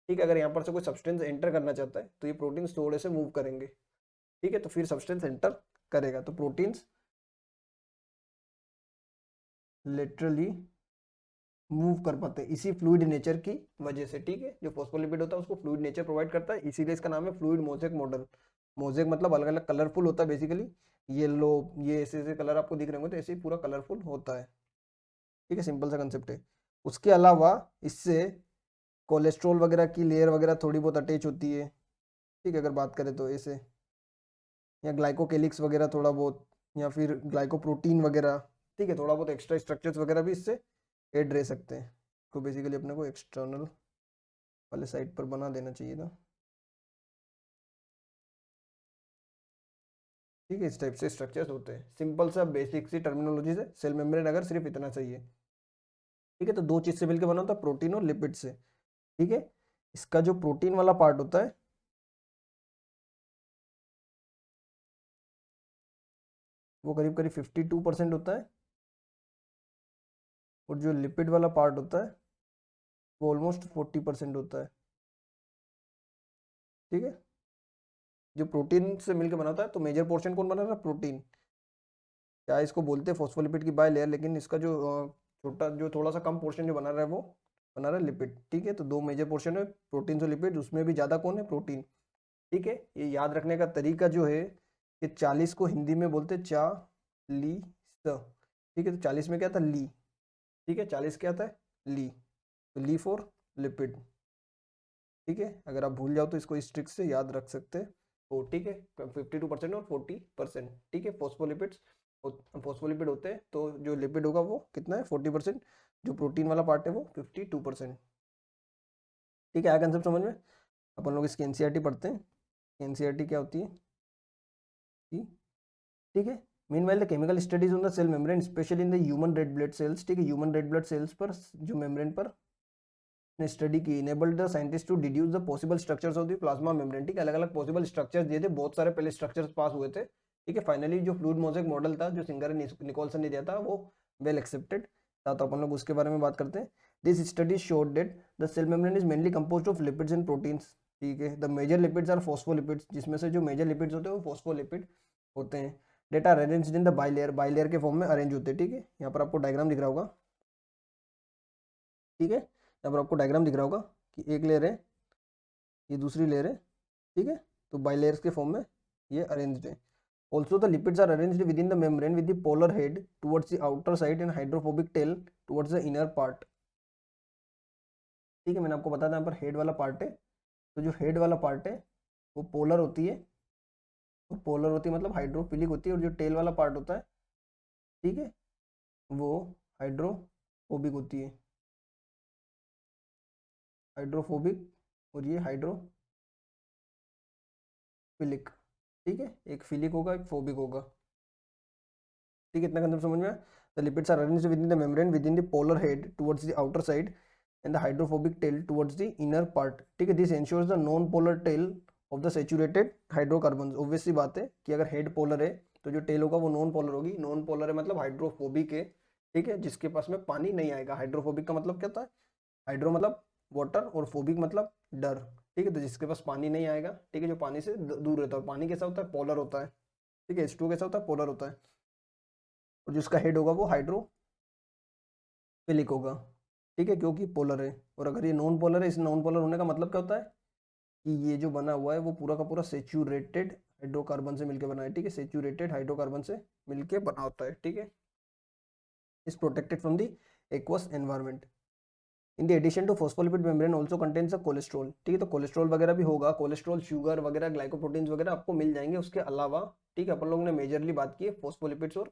ठीक है, अगर यहाँ पर से कोई सब्सटेंस एंटर करना चाहता है तो ये प्रोटीन्स थोड़े से मूव करेंगे। ठीक है, तो फिर सब्सटेंस एंटर करेगा, तो प्रोटीन्स लिटरली मूव कर पाते हैं इसी फ्लूइड नेचर की वजह से। ठीक है, जो फॉस्फोलिपिड होता है उसको फ्लूइड नेचर प्रोवाइड करता है, इसीलिए इसका नाम है फ्लूइड मोज़ेक मॉडल। मोज़ेक मतलब अलग अलग कलरफुल होता है बेसिकली, येलो, ये ऐसे ऐसे कलर आपको दिख रहे होंगे तो ऐसे ही पूरा कलरफुल होता है। ठीक है, सिंपल सा कंसेप्ट है। उसके अलावा इससे कोलेस्ट्रॉल वगैरह की लेयर वगैरह थोड़ी बहुत अटैच होती है। ठीक है, अगर बात करें तो ऐसे, या ग्लाइकोकेलिक्स वगैरह थोड़ा बहुत, या फिर ग्लाइकोप्रोटीन वगैरह। ठीक है, थोड़ा बहुत एक्स्ट्रा स्ट्रक्चर्स वगैरह भी इससे ऐड रह सकते हैं। तो बेसिकली अपने को एक्सटर्नल वाले साइड पर बना देना चाहिए था। ठीक है, इस टाइप से स्ट्रक्चर्स होते हैं, सिंपल सा बेसिक सी टर्मिनोलॉजी से सेल मेम्ब्रेन अगर सिर्फ इतना चाहिए। ठीक है, तो दो चीज से मिलकर बना होता है, प्रोटीन और लिपिड से। ठीक है, इसका जो प्रोटीन वाला पार्ट होता है वो करीब करीब 52% होता है, और जो लिपिड वाला पार्ट होता है वो ऑलमोस्ट 40% होता है। ठीक है, जो प्रोटीन से मिलकर बनाता है, तो मेजर पोर्शन कौन बना रहा है? प्रोटीन। क्या इसको बोलते हैं फॉस्फोलिपिड की बाय लेयर, लेकिन इसका जो छोटा जो थोड़ा सा कम पोर्शन जो बना रहा है वो बना रहा है लिपिड। ठीक है, तो दो मेजर पोर्शन है, प्रोटीन और लिपिड, उसमें भी ज्यादा कौन है? प्रोटीन। ठीक है, ये याद रखने का तरीका जो है कि 40 को हिंदी में बोलते हैं चा ली स। ठीक है, तो 40 में क्या था? ली। ठीक है, 40 क्या था? ली, तो ली फॉर लिपिड। ठीक है, अगर आप भूल जाओ तो इसको इस ट्रिक से याद रख सकते हैं। तो ठीक है, 52% और 40%। ठीक है, फॉस्फोलिपिड होते हैं, तो जो लिपिड होगा वो कितना है? 40%। जो प्रोटीन वाला पार्ट है वो 52%। ठीक है, आया कंसेप्ट समझ में? अपन लोग इसकी एनसीईआरटी पढ़ते हैं। एनसीईआरटी क्या होती है? ठीक है, meanwhile the chemical studies on the cell membrane specially in the human red blood cells. ठीक है, ह्यूमन रेड ब्लड सेल्स पर जो मेम्ब्रेन पर ने स्टडी की, enabled the scientist to deduce the possible structures of the plasma membrane. ठीक है, अलग अलग पॉसिबल स्ट्रक्चर्स दिए थे, बहुत सारे पहले स्ट्रक्चर्स पास हुए थे। ठीक है, फाइनली जो फ्लूइड मोज़ेक मॉडल था जो सिंगर निकोलसन ने दिया था वो वेल एक्सेप्टेड था, तो अपन लोग उसके बारे में बात करते हैं। This study showed that the cell membrane is mainly composed of lipids and proteins. ठीक है, the major lipids are phospholipids, जिसमें से जो मेजर लिपिड्स होते हैं वो फॉस्फोलिपिड होते हैं। Data arranged in the bilayer, bilayer के फॉर्म में अरेंज होते हैं। ठीक है, यहाँ पर आपको डायग्राम दिख रहा होगा। ठीक है, यहाँ पर आपको डायग्राम दिख रहा होगा कि एक लेयर है, ये दूसरी लेयर है। ठीक है, तो बाइलेयर्स के फॉर्म में ये अरेंज्ड है। Also the lipids are arranged with in the membrane with the polar head towards the outer side and hydrophobic tail towards the inner part. ठीक है, मैंने आपको बताया था यहाँ पर हेड वाला पार्ट है, तो जो हेड वाला पार्ट है वो पोलर होती है, तो पोलर होती है मतलब हाइड्रोफिलिक होती है, और जो टेल वाला पार्ट होता है, ठीक है, वो हाइड्रोफोबिक होती है। हाइड्रोफोबिक, और ये हाइड्रोफिलिक। ठीक है, एक फिलिक होगा एक फोबिक होगा। ठीक है, इतना कंसेप्ट समझ में आया? The lipids are arranged with in the membrane with in the polar head towards the outer side and the hydrophobic tail towards the inner part. ठीक है, this ensures the non polar tail of the saturated hydrocarbons. obvious सी बात है कि अगर head polar है तो जो tell होगा वो नॉन पोलर होगी। नॉन पोलर है मतलब हाइड्रोफोबिक है। ठीक है, जिसके पास में पानी नहीं आएगा। हाइड्रोफोबिक का मतलब क्या होता है? हाइड्रो मतलब वाटर और फोबिक मतलब डर। ठीक है, तो जिसके पास पानी नहीं आएगा, ठीक है, जो पानी से दूर रहता है। पानी कैसा होता है? पोलर होता है। ठीक है, H2 कैसा होता है? पोलर होता है। और जिसका हेड होगा वो हाइड्रोफिलिक होगा। ठीक है, क्योंकि पोलर है। और अगर ये नॉन पोलर है, इस नॉन पोलर होने का मतलब क्या होता है कि ये जो बना हुआ है वो पूरा का पूरा सेचुरेटेड हाइड्रोकार्बन से मिलकर बना है। ठीक है, सेचुरेटेड हाइड्रोकार्बन से मिलकर बना होता है। ठीक है, is protected from the aqueous environment. In the addition to phospholipid membrane also contains a cholesterol. ठीक है, तो कोलेस्ट्रॉल वगैरह भी होगा, कोलेस्ट्रॉल, शुगर वगैरह, ग्लाइकोप्रोटीन्स वगैरह आपको मिल जाएंगे उसके अलावा। ठीक है, अपन लोगों ने मेजरली बात की है फॉस्फोलिपिड्स और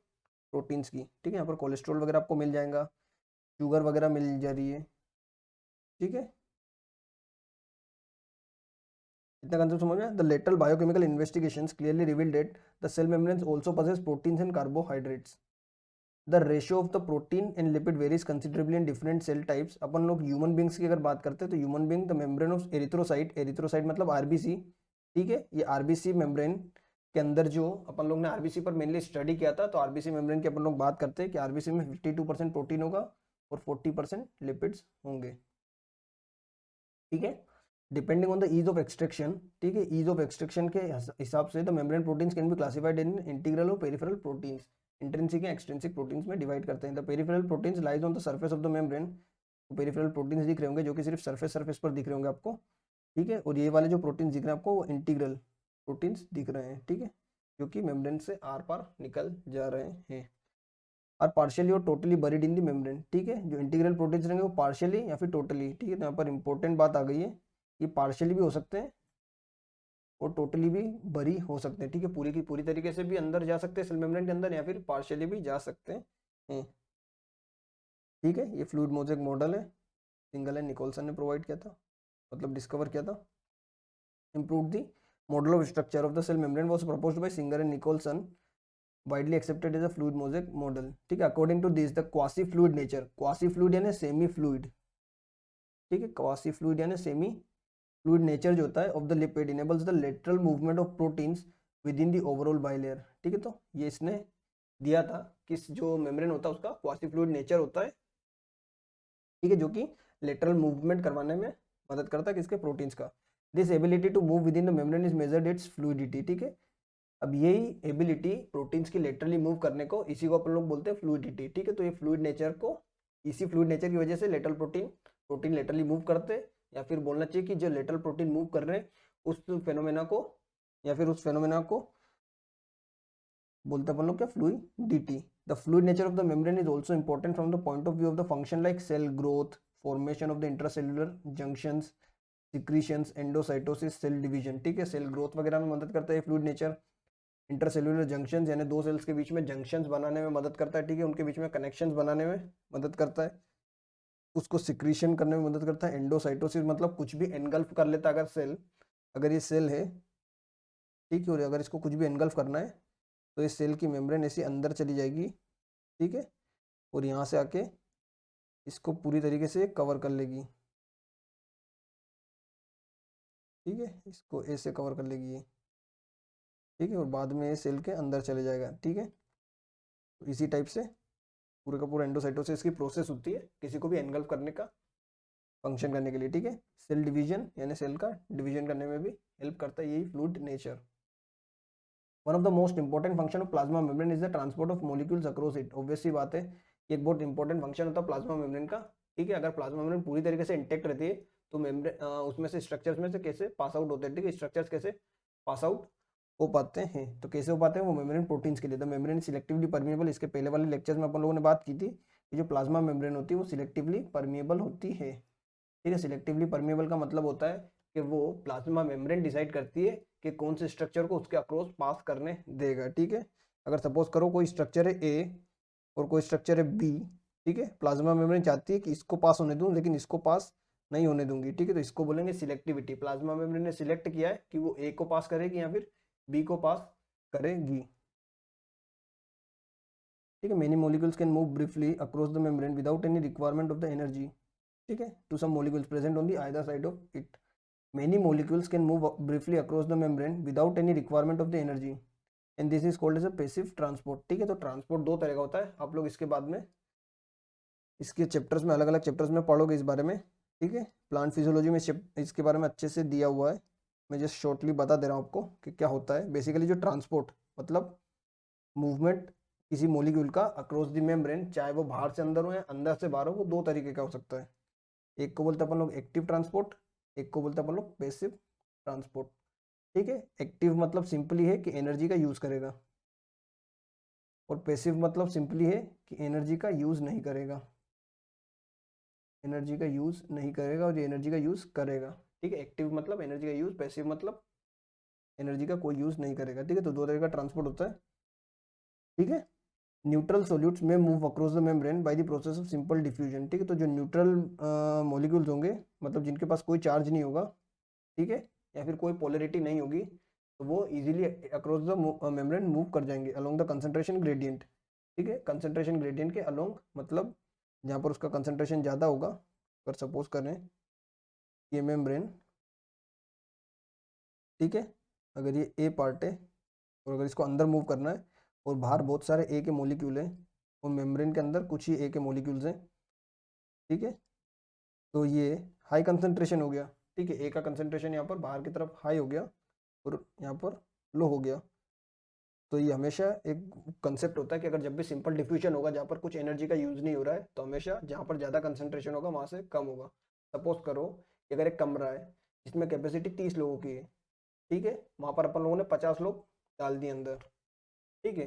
प्रोटीन्स की। ठीक है, यहाँ पर कोलेस्ट्रॉल वगैरह आपको मिल जाएगा, शुगर वगैरह मिल जा रही है। ठीक है, इतना कंसेप्ट समझ में। The lateral biochemical investigations clearly revealed that the cell membranes also possess proteins and carbohydrates. The ratio of the protein and lipid varies considerably in different cell types. अपन लोग ह्यूमन बींग्स की अगर बात करते हैं तो human being the membrane of erythrocyte, erythrocyte मतलब RBC, ठीक है, ये आरबीसी मेम्ब्रेन के अंदर जो अपन लोग ने आरबीसी पर मेनली स्टडी किया था, तो आरबीसी मेम्ब्रेन की अपन लोग बात करते हैं कि आरबीसी में 52% प्रोटीन होगा और 40% लिपिड्स होंगे, ठीक है, depending on the ease of extraction. ठीक है, ईज ऑफ एक्सट्रैक्शन के हिसाब से the membrane proteins can be classified in integral और peripheral proteins. Intrinsic and extrinsic proteins में डिवाइड करते हैं। The peripheral proteins lies on the surface of the membrane. Peripheral proteins दिख रहे होंगे जो कि सिर्फ सरफेस पर दिख रहे होंगे आपको, ठीक है, और ये वाले जो प्रोटीन्स दिख रहे हैं आपको वो इंटीग्रल प्रोटीन्स दिख रहे हैं, ठीक है, जो कि मेम्ब्रेन से आर पार निकल जा रहे हैं। आर पार्शियली और totally buried in the membrane. ठीक है, जो इंटीग्रल प्रोटीन्स रहेंगे वो पार्शियली या फिर टोटली, ठीक है, तो यहाँ पर इंपॉर्टेंट बात आ गई है, ये पार्शियली भी हो सकते हैं और टोटली भी बरी हो सकते हैं, ठीक है, पूरी की पूरी तरीके से भी अंदर जा सकते हैं सेल मेम्ब्रेन के अंदर या फिर पार्शियली भी जा सकते हैं, ठीक है। ये फ्लूइड मोज़ेक मॉडल है, सिंगल एंड निकोलसन ने प्रोवाइड किया था, मतलब डिस्कवर किया था। Improve the model of structure of the cell membrane was proposed by Singer and Nicolson, widely accepted as a fluid mosaic model. ठीक है, according to this the quasi fluid nature, quasi fluid यानी semi fluid, ठीक है, quasi fluid यानी semi fluid nature जो होता है of the lipid enables the lateral movement of proteins with in the overall bilayer. ठीक है, तो ये इसने दिया था कि जो मेम्ब्रेन होता है उसका क्वासी फ्लूइड नेचर होता है, ठीक है, जो कि लेटरल मूवमेंट करवाने में मदद करता है किसके, प्रोटीन्स का। This ability to move with in the membrane is measured its fluidity. ठीक है, अब यही एबिलिटी प्रोटीन्स की लेटरली मूव करने को, इसी को अपन लोग बोलते हैं फ्लूइडिटी। ठीक है, तो ये फ्लूइड नेचर को, इसी फ्लूइड नेचर की वजह से लेटरल प्रोटीन लेटरली मूव करते हैं, या फिर बोलना चाहिए कि जो लेटरल प्रोटीन मूव कर रहे हैं उस फेनोमेना को, या फिर उस फेनोमेना को बोलते हैं अपन लोग क्या, fluidity. The fluid nature of the membrane is also important from the point of view of the function like cell growth, formation of the intracellular junctions, secretions, endocytosis, cell division. ठीक है, cell growth वगैरह में मदद करता है fluid nature. Intercellular junctions यानी दो sales के बीच में जंक्शंस बनाने में मदद करता है, ठीक है, उनके बीच में कनेक्शंस बनाने में मदद करता है, उसको सिक्रीशन करने में मदद करता है। एंडोसाइटोसिस मतलब कुछ भी एनगल्फ कर लेता है, अगर सेल, अगर ये सेल है, ठीक है, और अगर इसको कुछ भी एनगल्फ करना है तो इस सेल की मेम्ब्रेन ऐसी अंदर चली जाएगी, ठीक है, और यहाँ से आके इसको पूरी तरीके से कवर कर लेगी, ठीक है, इसको ऐसे कवर कर लेगी ये, ठीक है, और बाद में ये सेल के अंदर चले जाएगा, ठीक है। तो इसी टाइप से पूरे का पूरा एंडोसाइटोसिस की प्रोसेस होती है किसी को भी एनगल्फ करने का, फंक्शन करने के लिए, ठीक है। सेल डिवीजन यानी सेल का डिवीजन करने में भी हेल्प करता है यही fluid nature. One of the most important function of plasma membrane is the transport of molecules across it. Obvious सी बात है, एक बहुत इंपॉर्टेंट फंक्शन होता है प्लाज्मा मेम्ब्रेन का, ठीक है। अगर प्लाज्मा मेम्ब्रेन पूरी तरीके से इंटेक्ट रहती है तो मेम्ब्रेन उसमें से स्ट्रक्चर्स में से कैसे पास आउट होते हैं, ठीक है, स्ट्रक्चर्स कैसे पास आउट हो पाते हैं, तो कैसे हो पाते हैं वो मेम्ब्रेन प्रोटीन्स के लिए। द मेम्ब्रेन सिलेक्टिवली परमिएबल, इसके पहले वाले लेक्चर्स में अपन लोगों ने बात की थी कि जो प्लाज्मा मेम्ब्रेन होती है वो सिलेक्टिवली परमिएबल होती है, ठीक है। सिलेक्टिवली परमिएबल का मतलब होता है कि वो प्लाज्मा मेम्ब्रेन डिसाइड करती है कि कौन से स्ट्रक्चर को उसके अक्रॉस पास करने देगा, ठीक है। अगर सपोज करो कोई स्ट्रक्चर है ए और कोई स्ट्रक्चर है बी, ठीक है, प्लाज्मा मेम्ब्रेन चाहती है कि इसको पास होने दूं लेकिन इसको पास नहीं होने दूंगी, ठीक है, तो इसको बोलेंगे सिलेक्टिविटी। प्लाज्मा मेम्ब्रेन ने सिलेक्ट किया है कि वो ए को पास करेगी या फिर बी को पास करेगी, ठीक है। Many molecules can move briefly across the membrane without any requirement of the energy, ठीक है, to some molecules present on the either side of it. Many molecules can move briefly across the membrane without any requirement of the energy and this is called as a passive transport, ठीक है। तो transport दो तरह का होता है, आप लोग इसके बाद में इसके चैप्टर्स में अलग अलग चैप्टर्स में पढ़ोगे इस बारे में, ठीक है। प्लांट फिजियोलॉजी में इसके बारे में अच्छे से दिया हुआ है, मैं जस्ट शॉर्टली बता दे रहा हूँ आपको कि क्या होता है। बेसिकली जो ट्रांसपोर्ट मतलब मूवमेंट किसी मॉलिक्यूल का अक्रॉस द मेम्ब्रेन, चाहे वो बाहर से अंदर हो या अंदर से बाहर हो, वो दो तरीके का हो सकता है। एक को बोलते हैं अपन लोग एक्टिव ट्रांसपोर्ट, एक को बोलते हैं अपन लोग पैसिव ट्रांसपोर्ट, ठीक है। एक्टिव मतलब सिंपली है कि एनर्जी का यूज करेगा और पैसिव मतलब सिंपली है कि एनर्जी का यूज नहीं करेगा, एनर्जी का यूज नहीं करेगा और ये एनर्जी का यूज करेगा, ठीक है। एक्टिव मतलब एनर्जी का यूज, पैसिव मतलब एनर्जी का कोई यूज नहीं करेगा, ठीक है। तो दो तरह का ट्रांसपोर्ट होता है, ठीक है। न्यूट्रल सोल्यूट्स में move across the membrane by the process of simple diffusion, ठीक है। तो जो न्यूट्रल मॉलिक्यूल्स होंगे, मतलब जिनके पास कोई चार्ज नहीं होगा, ठीक है, या फिर कोई पोलरिटी नहीं होगी, तो वो easily across the membrane move कर जाएंगे अलोंग द कंसंट्रेशन ग्रेडियंट, ठीक है। कंसंट्रेशन ग्रेडियंट के अलोंग, मतलब जहाँ पर उसका कंसंट्रेशन ज़्यादा होगा, अगर सपोज करें ये मेम्ब्रेन, ठीक है, अगर ये ए पार्ट है और अगर इसको अंदर मूव करना है और बाहर बहुत सारे ए के मॉलिक्यूल हैं और मेम्ब्रेन के अंदर कुछ ही ए के मॉलिक्यूल्स हैं, ठीक है, तो ये हाई कंसंट्रेशन हो गया, ठीक है। ए का कंसंट्रेशन यहाँ पर बाहर की तरफ हाई हो गया और यहाँ पर लो हो गया। तो ये हमेशा एक कंसेप्ट होता है कि अगर जब भी सिंपल डिफ्यूजन होगा जहाँ पर कुछ एनर्जी का यूज नहीं हो रहा है, तो हमेशा जहाँ पर ज़्यादा कंसंट्रेशन होगा वहाँ से कम होगा। सपोज करो कि अगर एक कमरा है जिसमें कैपेसिटी 30 लोगों की है, ठीक है, वहाँ पर अपन लोगों ने 50 लोग डाल दिए अंदर, ठीक है,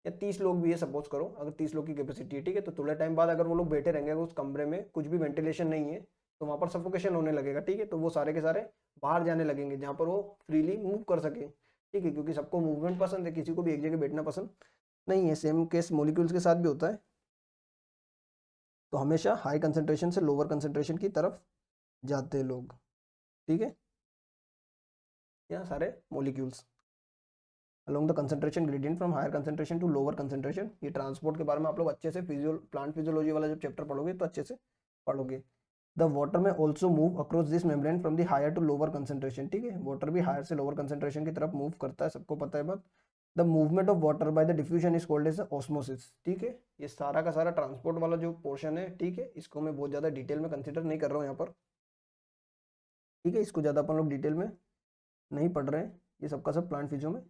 या 30 लोग भी है सपोज करो, अगर 30 लोग की कैपेसिटी है, ठीक है, तो थोड़े टाइम बाद अगर वो लोग बैठे रहेंगे, अगर उस कमरे में कुछ भी वेंटिलेशन नहीं है, तो वहाँ पर सफोकेशन होने लगेगा, ठीक है। तो वो सारे के सारे बाहर जाने लगेंगे जहाँ पर वो फ्रीली मूव कर सके, ठीक है, क्योंकि सबको मूवमेंट पसंद है, किसी को भी एक जगह बैठना पसंद नहीं है। सेम केस मॉलिक्यूल्स के साथ भी होता है। तो हमेशा हाई कंसंट्रेशन से लोअर कंसंट्रेशन की तरफ जाते हैं लोग, ठीक है, यहाँ सारे molecules along the concentration gradient from higher concentration to lower concentration। ये ट्रांसपोर्ट के बारे में आप लोग अच्छे से प्लांट फिजियोलॉजी वाला जब चैप्टर पढ़ोगे तो अच्छे से पढ़ोगे। The water may also move across this membrane from the higher to lower concentration, ठीक है, वाटर भी हायर से लोअर कंसंट्रेशन की तरफ मूव करता है, सबको पता है बात। The movement of water by the diffusion is called as osmosis, ठीक है। ये सारा का सारा ट्रांसपोर्ट वाला जो पोर्शन है, ठीक है, इसको मैं बहुत ज़्यादा डिटेल में कंसिडर नहीं कर रहा हूँ यहाँ पर, ठीक है, इसको ज़्यादा अपन लोग डिटेल में नहीं पढ़ रहे हैं, ये सबका सब प्लांट फिजियो में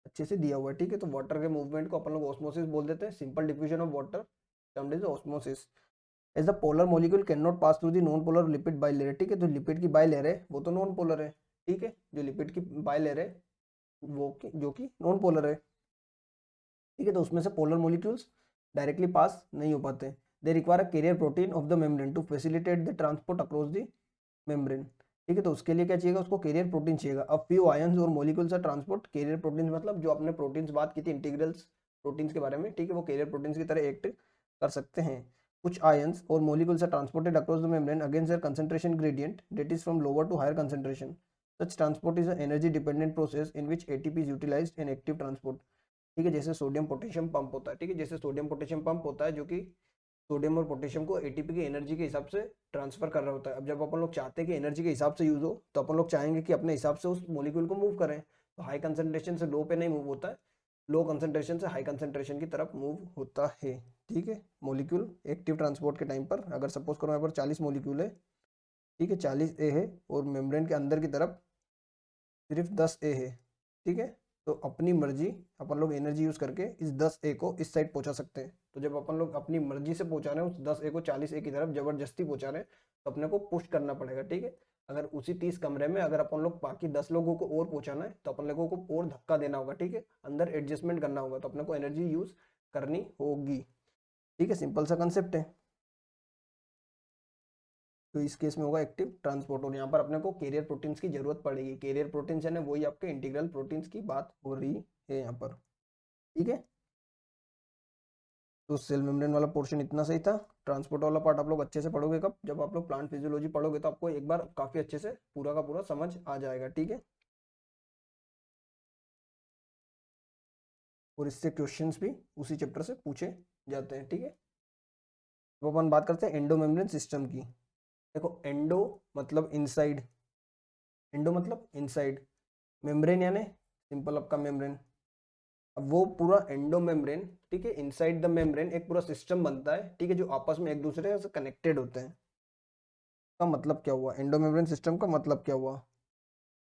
अच्छे से दिया हुआ है, ठीक है। तो वाटर के मूवमेंट को अपन लोग ऑस्मोसिस बोल देते हैं, simple diffusion of water termed is osmosis. As the polar molecule can not pass through the non polar lipid bilayer, ठीक है, तो लिपिड की बाइलेयर है वो तो नॉन पोलर है, ठीक है, जो लिपिड की बाइलेयर है वो जो कि नॉन पोलर है, ठीक है, तो उसमें से पोलर मॉलिक्यूल्स डायरेक्टली पास नहीं हो पाते। They require a carrier protein of the membrane to facilitate the transport across the membrane, ठीक है, तो उसके लिए क्या चाहिएगा, उसको कैरियर प्रोटीन चाहिएगा। अब फ्यू आयंस और molecules are transport carrier protein, मतलब जो आपने प्रोटीन्स बात की थी इंटीग्रल्स प्रोटीन्स के बारे में, ठीक है, वो कैरियर प्रोटीन्स की तरह एक्ट कर सकते हैं। कुछ आयंस और molecules are transported across the membrane against their concentration gradient that is from lower to higher concentration. Such transport is a energy dependent process in which ATP is utilised in active transport, ठीक है, जैसे sodium potassium pump होता है, ठीक है, जैसे sodium potassium pump होता है जो कि सोडियम और पोटेशियम को एटीपी की एनर्जी के हिसाब से ट्रांसफर कर रहा होता है। अब जब अपन लोग चाहते हैं कि एनर्जी के हिसाब से यूज हो, तो अपन लोग चाहेंगे कि अपने हिसाब से उस मॉलिक्यूल को मूव करें, तो हाई कंसंट्रेशन से लो पे नहीं मूव होता है, लो कंसंट्रेशन से हाई कंसंट्रेशन की तरफ मूव होता है, ठीक है। मॉलिक्यूल एक्टिव ट्रांसपोर्ट के टाइम पर अगर सपोज करो यहाँ पर 40 मॉलिक्यूल है, ठीक है, 40 ए है और मेम्ब्रेन के अंदर की तरफ सिर्फ 10 ए है, ठीक है, तो अपनी मर्जी अपन लोग एनर्जी यूज करके इस 10 ए को इस साइड पहुंचा सकते हैं। तो जब अपन लोग अपनी मर्जी से पहुंचा रहे हैं उस 10 ए को 40 ए की तरफ जबरदस्ती पहुंचा रहे हैं, तो अपने को पुश करना पड़ेगा, ठीक है। अगर उसी 30 कमरे में अगर अपन लोग बाकी 10 लोगों को और पहुंचाना है, तो अपन लोगों को और धक्का देना होगा, ठीक है, अंदर एडजस्टमेंट करना होगा, तो अपने को एनर्जी यूज करनी होगी, ठीक है, सिंपल सा कंसेप्ट है। तो इस केस में होगा एक्टिव ट्रांसपोर्ट, और यहाँ पर अपने को कैरियर प्रोटीन्स की जरूरत पड़ेगी। कैरियर प्रोटीन्स है ना, वही आपके इंटीग्रल प्रोटीन्स की बात हो रही है यहाँ पर, ठीक है। तो सेल मेम्ब्रेन वाला पोर्शन इतना सही था। ट्रांसपोर्ट वाला पार्ट आप लोग अच्छे से पढ़ोगे कब, जब आप लोग प्लांट फिजियोलॉजी पढ़ोगे, तो आपको एक बार काफी अच्छे से पूरा का पूरा समझ आ जाएगा, ठीक है। और इससे क्वेश्चंस भी उसी चैप्टर से पूछे जाते हैं, ठीक है। अब अपन बात करते हैं एंडो मेम्ब्रेन सिस्टम की। देखो एंडो मतलब इनसाइड, एंडो मतलब इनसाइड, मेम्ब्रेन यानी सिंपल आपका मेम्ब्रेन। अब वो पूरा एंडो मेम्ब्रेन, ठीक है, इनसाइड द मेम्ब्रेन एक पूरा सिस्टम बनता है, ठीक है, जो आपस में एक दूसरे से कनेक्टेड होते हैं। का मतलब क्या हुआ, एंडो मेम्ब्रेन सिस्टम का मतलब क्या हुआ,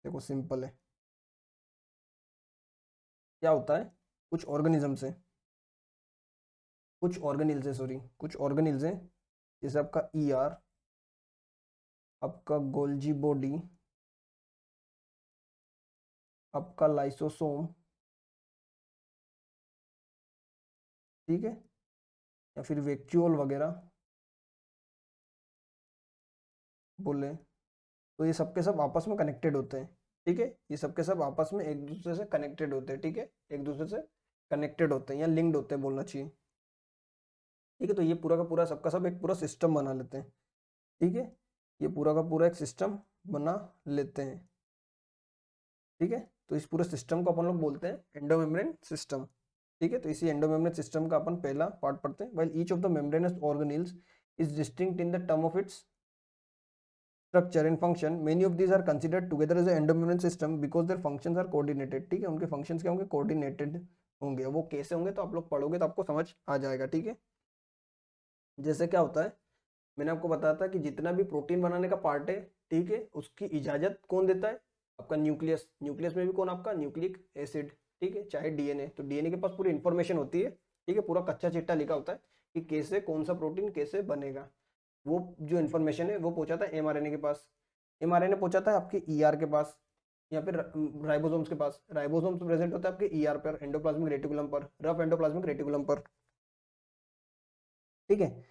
देखो सिंपल है। क्या होता है, कुछ ऑर्गेनिज्म से, कुछ ऑर्गेनिल्स है, सॉरी, कुछ ऑर्गेनिल्स हैं, जैसे आपका ईआर, आपका गोल्जी बॉडी, आपका लाइसोसोम, ठीक है, या फिर वैक्यूल वगैरह बोले, तो ये सब के सब आपस में कनेक्टेड होते हैं, ठीक है, ये सब के सब आपस में एक दूसरे से कनेक्टेड होते हैं, ठीक है, एक दूसरे से कनेक्टेड होते हैं या लिंक्ड होते हैं बोलना चाहिए। ठीक है, तो ये पूरा का पूरा सबका सब एक पूरा सिस्टम बना लेते हैं। ठीक है, ये पूरा का पूरा एक सिस्टम बना लेते हैं। ठीक है, तो इस पूरे सिस्टम को अपन लोग बोलते हैं एंडोमेम्ब्रेन सिस्टम। ठीक है, तो इसी एंडोमेम्ब्रेन सिस्टम का अपन पहला पार्ट पढ़ते हैं। While each of the membranous organelles is distinct in the term of its structure and function, many of these are considered together as endomembrane system because their functions are coordinated. ठीक है, उनके functions क्या होंगे, coordinated होंगे। वो कैसे होंगे तो आप लोग पढ़ोगे तो आपको समझ आ जाएगा। ठीक है, जैसे क्या होता है, मैंने आपको बताया था कि जितना भी प्रोटीन बनाने का पार्ट है, ठीक है, उसकी इजाजत कौन देता है, आपका न्यूक्लियस। न्यूक्लियस में भी कौन, आपका न्यूक्लिक एसिड। ठीक है, चाहे डीएनए, तो डीएनए के पास पूरी इंफॉर्मेशन होती है। ठीक है, पूरा कच्चा चिट्टा लिखा होता है कि कैसे कौन सा प्रोटीन कैसे बनेगा। वो जो इन्फॉर्मेशन है वो पहुंचाता है एमआरएनए के पास, एमआरएनए पहुंचाता है आपके ईआर के पास, या फिर राइबोसोम्स के पास। राइबोसोम्स प्रेजेंट होता है आपके ईआर पर, एंडोप्लाज्मिक रेटिकुलम पर, रफ एंडोप्लाज्मिक रेटिकुलम पर। ठीक है,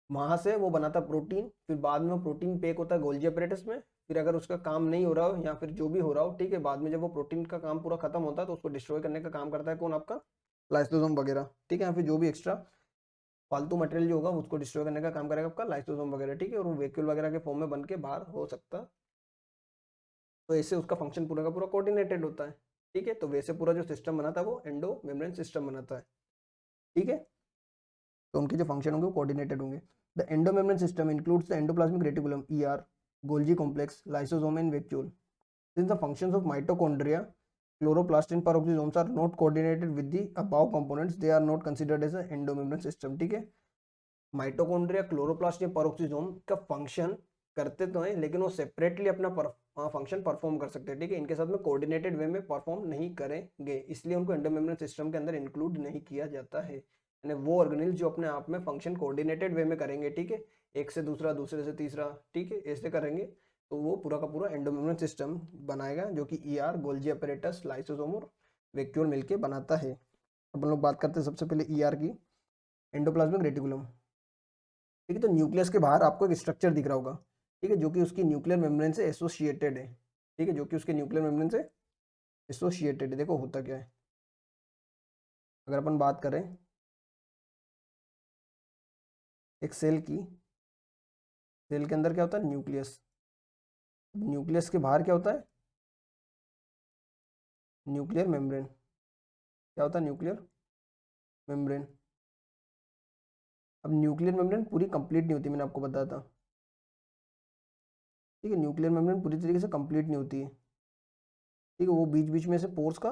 वहां से वो बनाता प्रोटीन, फिर बाद में प्रोटीन पैक होता है गोल्जी अपरेटस में। फिर अगर उसका काम नहीं हो रहा हो या फिर जो भी हो रहा हो, ठीक है, बाद में जब वो प्रोटीन का काम पूरा खत्म होता है तो उसको डिस्ट्रॉय करने का काम करता है कौन, आपका लाइसोसोम वगैरह। ठीक है, या फिर जो भी एक्स्ट्रा फालतू मटेरियल जो होगा उसको डिस्ट्रॉय करने का काम करेगा आपका लाइसोसोम वगैरह। ठीक है, और वो वैक्यूल वगैरह के फॉर्म में बन के बाहर हो सकता। तो ऐसे उसका फंक्शन पूरा का पूरा कोऑर्डिनेटेड होता है। ठीक है, तो वैसे पूरा जो सिस्टम बनाता है वो एंडो मेम्ब्रेन सिस्टम बनाता है। ठीक है, तो उनके जो फंक्शन होंगे वो कोऑर्डिनेटेड होंगे। The endomembrane system includes the endoplasmic reticulum ER, Golgi complex, lysosome and vacuole. Since the functions of mitochondria, chloroplast and peroxisomes are not coordinated with the above components, they are not considered as an endomembrane system। ठीक है, mitochondria, chloroplast या peroxisome का function करते तो हैं लेकिन वो separately अपना फंक्शन परफॉर्म कर सकते हैं। ठीक है, इनके साथ में कोऑर्डिनेटेड वे में परफॉर्म नहीं करेंगे, इसलिए उनको एंडोमेम्ब्रेन सिस्टम के अंदर इंक्लूड नहीं किया जाता है। यानी वो ऑर्गेनेल जो अपने आप में फंक्शन कोऑर्डिनेटेड वे में करेंगे, ठीक है, एक से दूसरा, दूसरे से तीसरा, ठीक है, ऐसे करेंगे, तो वो पूरा का पूरा एंडोमेम्ब्रेन सिस्टम बनाएगा, जो कि ईआर, गोल्जी अपैरेटस, लाइसोसोम और वैक्यूल मिलके बनाता है। अपन लोग बात करते हैं सबसे पहले ईआर की, एंडोप्लाज्मिक रेटिकुलम। ठीक है, तो न्यूक्लियस के बाहर आपको एक स्ट्रक्चर दिख रहा होगा, ठीक है, जो कि उसकी न्यूक्लियर मेम्ब्रेन से एसोसिएटेड है। ठीक है, जो कि उसके न्यूक्लियर मेम्ब्रेन से एसोसिएटेड है। देखो होता क्या है, अगर अपन बात करें एक सेल की, सेल के अंदर क्या होता है, न्यूक्लियस। न्यूक्लियस के बाहर क्या होता है, न्यूक्लियर मेम्ब्रेन। क्या होता है, न्यूक्लियर मेम्ब्रेन। अब न्यूक्लियर मेम्ब्रेन पूरी कंप्लीट नहीं होती, मैंने आपको बताया था। ठीक है, न्यूक्लियर मेम्ब्रेन पूरी तरीके से कंप्लीट नहीं होती है। ठीक है, वो बीच बीच में से पोर्स का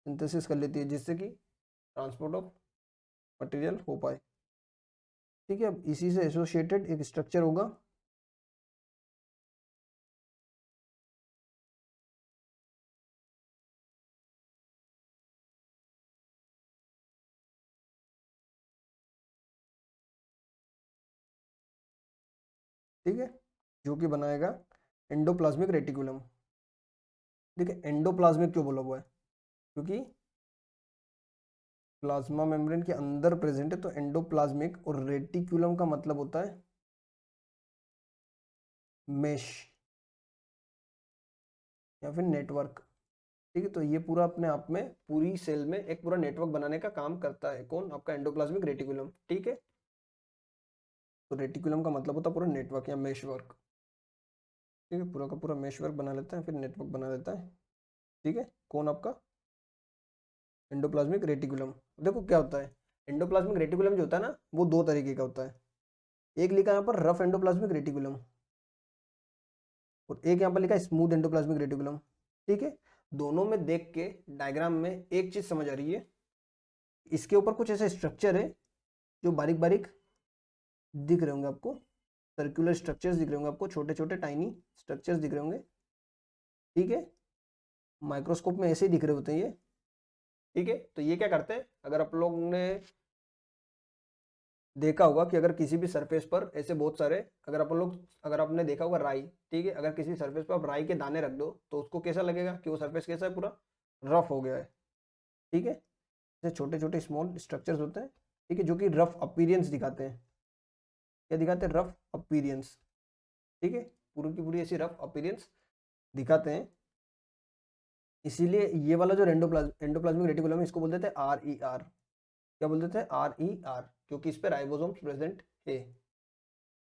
सिंथेसिस कर लेती है जिससे कि ट्रांसपोर्ट ऑफ मटेरियल हो पाए। ठीक है, अब इसी से एसोसिएटेड एक स्ट्रक्चर होगा, ठीक है, जो कि बनाएगा एंडोप्लाज्मिक रेटिकुलम। देखिए एंडोप्लाज्मिक क्यों बोला हुआ है, क्योंकि प्लाज्मा मेम्ब्रेन के अंदर प्रेजेंट है, तो एंडोप्लाज्मिक। और रेटिकुलम का मतलब होता है मेश या फिर नेटवर्क। ठीक है, तो ये पूरा अपने आप में पूरी सेल में एक पूरा नेटवर्क बनाने का काम करता है कौन, आपका एंडोप्लाज्मिक रेटिकुलम। ठीक है, तो रेटिकुलम का मतलब होता है पूरा नेटवर्क या मेश वर्क। ठीक है, पूरा का पूरा मेश वर्क बना लेता है, फिर नेटवर्क बना लेता है। ठीक है, कौन, आपका एंडोप्लाज्मिक रेटिकुलम। देखो क्या होता है, एंडोप्लाज्मिक रेटिकुलम जो होता है ना, वो दो तरीके का होता है। एक लिखा है यहाँ पर रफ एंडोप्लाज्मिक रेटिकुलम, और एक यहाँ पर लिखा है स्मूथ एंडोप्लाज्मिक रेटिकुलम। ठीक है, दोनों में देख के डायग्राम में एक चीज समझ आ रही है, इसके ऊपर कुछ ऐसे स्ट्रक्चर है जो बारीक बारीक दिख रहे होंगे आपको, सर्कुलर स्ट्रक्चर्स दिख रहे होंगे आपको, छोटे छोटे टाइनी स्ट्रक्चर्स दिख रहे होंगे। ठीक है, माइक्रोस्कोप में ऐसे ही दिख रहे होते हैं ये। ठीक है, तो ये क्या करते हैं, अगर आप लोग ने देखा होगा कि अगर किसी भी सरफेस पर ऐसे बहुत सारे, अगर आपने देखा होगा राई, ठीक है, अगर किसी सरफेस पर आप राई के दाने रख दो तो उसको कैसा लगेगा कि वो सरफेस कैसा है, पूरा रफ हो गया है। ठीक है, ऐसे छोटे छोटे स्मॉल स्ट्रक्चर्स होते हैं, ठीक है, जो कि रफ अपीरियंस दिखाते हैं। क्या दिखाते हैं, रफ अपीरियंस। ठीक है, पूरी की पूरी ऐसी रफ अपीरियंस दिखाते हैं। इसीलिए ये वाला जो एंडोप्लाज्मिक रेटिकुलम है इसको बोलते थे RER। क्या बोलते थे? RER, क्योंकि इस पर राइबोसोम्स प्रेजेंट है।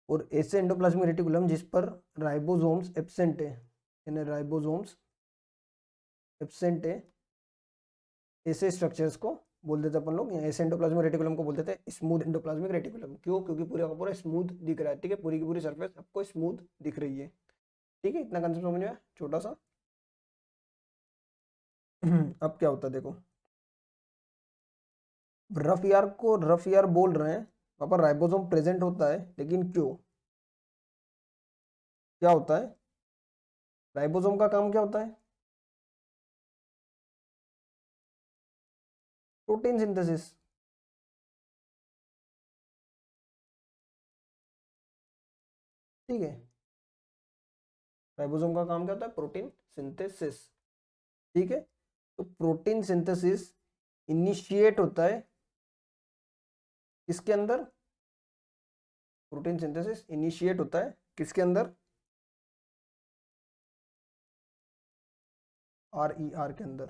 और ऐसे एंडोप्लाज्मिक रेटिकुलम जिस पर राइबोसोम्स एब्सेंट है, यानी राइबोसोम्स एब्सेंट है, ऐसे स्ट्रक्चर्स को बोलते थे अपन लोग, ऐसे एंडोप्लाज्मिक रेटिकुलम को बोलते थे स्मूथ एंडोप्लाज्मिक रेटिकुलम। क्यों? क्योंकि पूरा का पूरा स्मूथ दिख रहा है, ठीक है, पूरी की पूरी सरफेस आपको स्मूथ दिख रही है, ठीक है। इतना कंसेप्ट समझ में आया छोटा सा। अब क्या होता है देखो, रफ ईआर को रफ ईआर बोल रहे हैं, वहां पर राइबोसोम प्रेजेंट होता है, लेकिन क्यों? क्या होता है? राइबोसोम का काम क्या होता है? Protein synthesis. ठीक है, राइबोसोम का काम क्या होता है? Protein synthesis. ठीक है, तो प्रोटीन सिंथेसिस इनिशिएट होता है किसके अंदर? प्रोटीन सिंथेसिस इनिशिएट होता है किसके अंदर? RER के अंदर।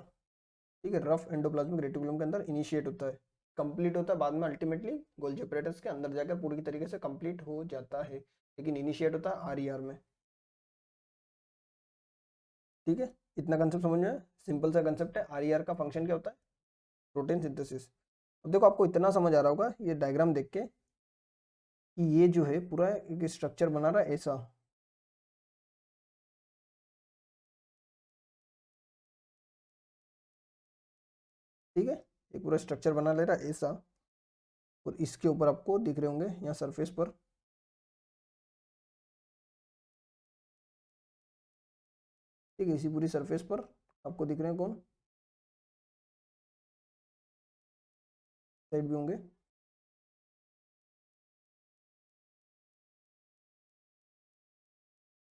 ठीक है, रफ एंडोप्लाज्मिक रेटिकुलम के अंदर इनिशिएट होता है, कंप्लीट होता है बाद में अल्टीमेटली गोल्गी apparatus के अंदर जाकर पूरी तरीके से कंप्लीट हो जाता है, लेकिन इनिशिएट होता है RER में। ठीक है, इतना कंसेप्ट समझ में आया? सिंपल सा कंसेप्ट है। RER का फंक्शन क्या होता है? Protein synthesis. अब देखो आपको इतना समझ आ रहा होगा ये डायग्राम देख के कि ये जो है पूरा एक स्ट्रक्चर बना रहा है ऐसा। ठीक है, ये पूरा स्ट्रक्चर बना ले रहा है ऐसा, और इसके ऊपर आपको दिख रहे होंगे यहाँ सरफेस पर, ठीक है, इसी पूरी सरफेस पर आपको दिख रहे हैं कौन? साइड भी होंगे।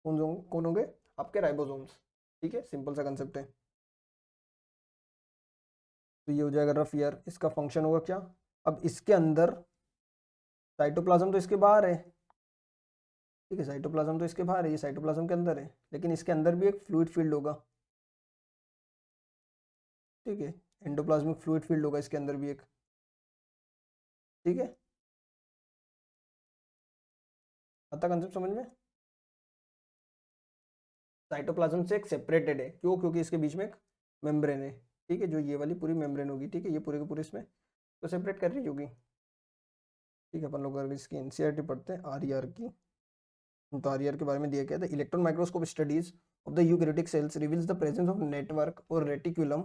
कौन होंगे? आपके राइबोसोम्स। ठीक है, सिंपल सा कंसेप्ट है। तो ये हो जाएगा रफ ईयर, इसका फंक्शन होगा क्या? अब इसके अंदर साइटोप्लाज्म तो इसके बाहर है, ठीक है, साइटोप्लाज्म तो इसके बाहर है, ये साइटोप्लाज्म के अंदर है, लेकिन इसके अंदर भी एक फ्लूइड फील्ड होगा। ठीक है, एंडोप्लाज्मिक फ्लूइड फील्ड होगा इसके अंदर भी एक। ठीक है, आता कंसेप्ट समझ में? साइटोप्लाज्म से एक सेपरेटेड है, क्यों? क्योंकि इसके बीच में एक मेम्ब्रेन है। ठीक है, जो ये वाली पूरी मेम्ब्रेन होगी, ठीक है, ये पूरे के पूरे इसमें तो सेपरेट कर रही होगी। ठीक है, अपन लोग अगर इसकी एनसीईआरटी पढ़ते हैं RER की, तो RER के बारे में दिया गया था, electron microscope studies of the eukaryotic cells reveals the presence of network और reticulum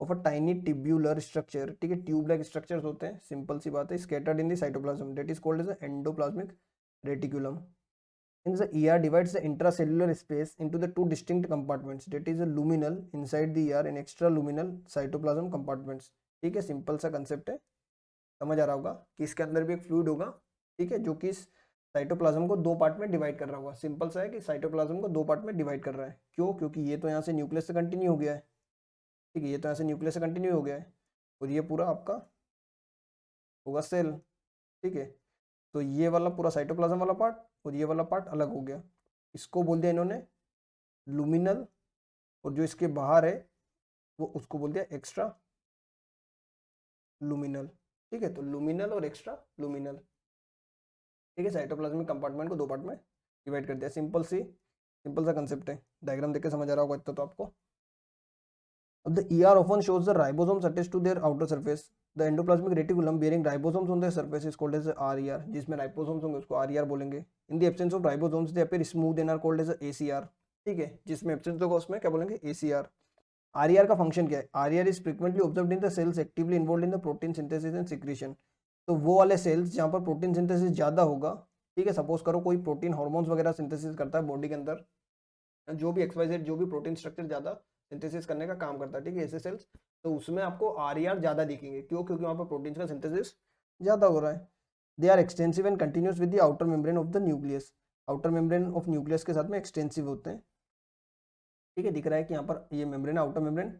of a tiny tubular structure. ठीक है, ट्यूब लाइक स्ट्रक्चर्स होते हैं, सिंपल सी बात है, scattered in the cytoplasm, that is called as endoplasmic reticulum. In the ER divides the intracellular space into the two distinct compartments, that is a luminal inside the ER and extraluminal cytoplasm compartments। ठीक है, simple सा concept है, समझ आ रहा होगा कि इसके अंदर भी एक फ्लूइड होगा, ठीक है, जो कि इस साइटोप्लाज्म को दो पार्ट में डिवाइड कर रहा होगा। सिंपल सा है कि साइटोप्लाज्म को दो पार्ट में डिवाइड कर रहा है, क्यों? क्योंकि ये तो यहाँ से न्यूक्लियस से कंटिन्यू हो गया है, ठीक है, ये तो यहाँ से न्यूक्लियस से कंटिन्यू हो गया है, और ये पूरा आपका होगा सेल। ठीक है, तो ये वाला पूरा साइटोप्लाज्म वाला पार्ट और ये वाला पार्ट अलग हो गया, इसको बोल दिया इन्होंने लुमिनल, और जो इसके बाहर है वो उसको बोल दिया एक्स्ट्रा लुमिनल। ठीक है, तो लुमिनल और एक्स्ट्रा लुमिनल। ठीक है, साइटोप्लाज्मिक कंपार्टमेंट को दो पार्ट में डिवाइड कर दिया, सिंपल सा कंसेप्ट है, डायग्राम देख के समझ आ रहा होगा इतना तो आपको। अब the ER often shows the ribosomes attached to their outer surface. The endoplasmic reticulum bearing ribosomes on their surface is called as RER, जिसमें राइबोसोम्स होंगे उसको RER बोलेंगे। In the absence of ribosomes they appear smooth and are called as ACR। ठीक है, जिसमें absence होगा उसमें क्या बोलेंगे? ACR। RER का फंक्शन क्या है? RER is frequently observed in the cells actively involved in the protein synthesis and secretion। तो वो वाले सेल्स जहाँ पर प्रोटीन सिंथेसिस ज़्यादा होगा, ठीक है, सपोज करो कोई प्रोटीन हार्मोन्स वगैरह सिंथेसिस करता है बॉडी के अंदर, जो भी XYZ जो भी प्रोटीन स्ट्रक्चर ज़्यादा सिंथेसिस करने का काम करता है, ठीक है, ऐसे सेल्स, तो उसमें आपको RER ज़्यादा दिखेंगे, क्यों? क्योंकि वहाँ पर प्रोटीन का सिंथेसिस ज़्यादा हो रहा है। They are extensive and continuous with the outer membrane of the nucleus. Outer membrane of nucleus के साथ में एक्सटेंसिव होते हैं। ठीक है, दिख रहा है कि यहाँ पर ये मेम्ब्रेन, आउटर मेम्ब्रेन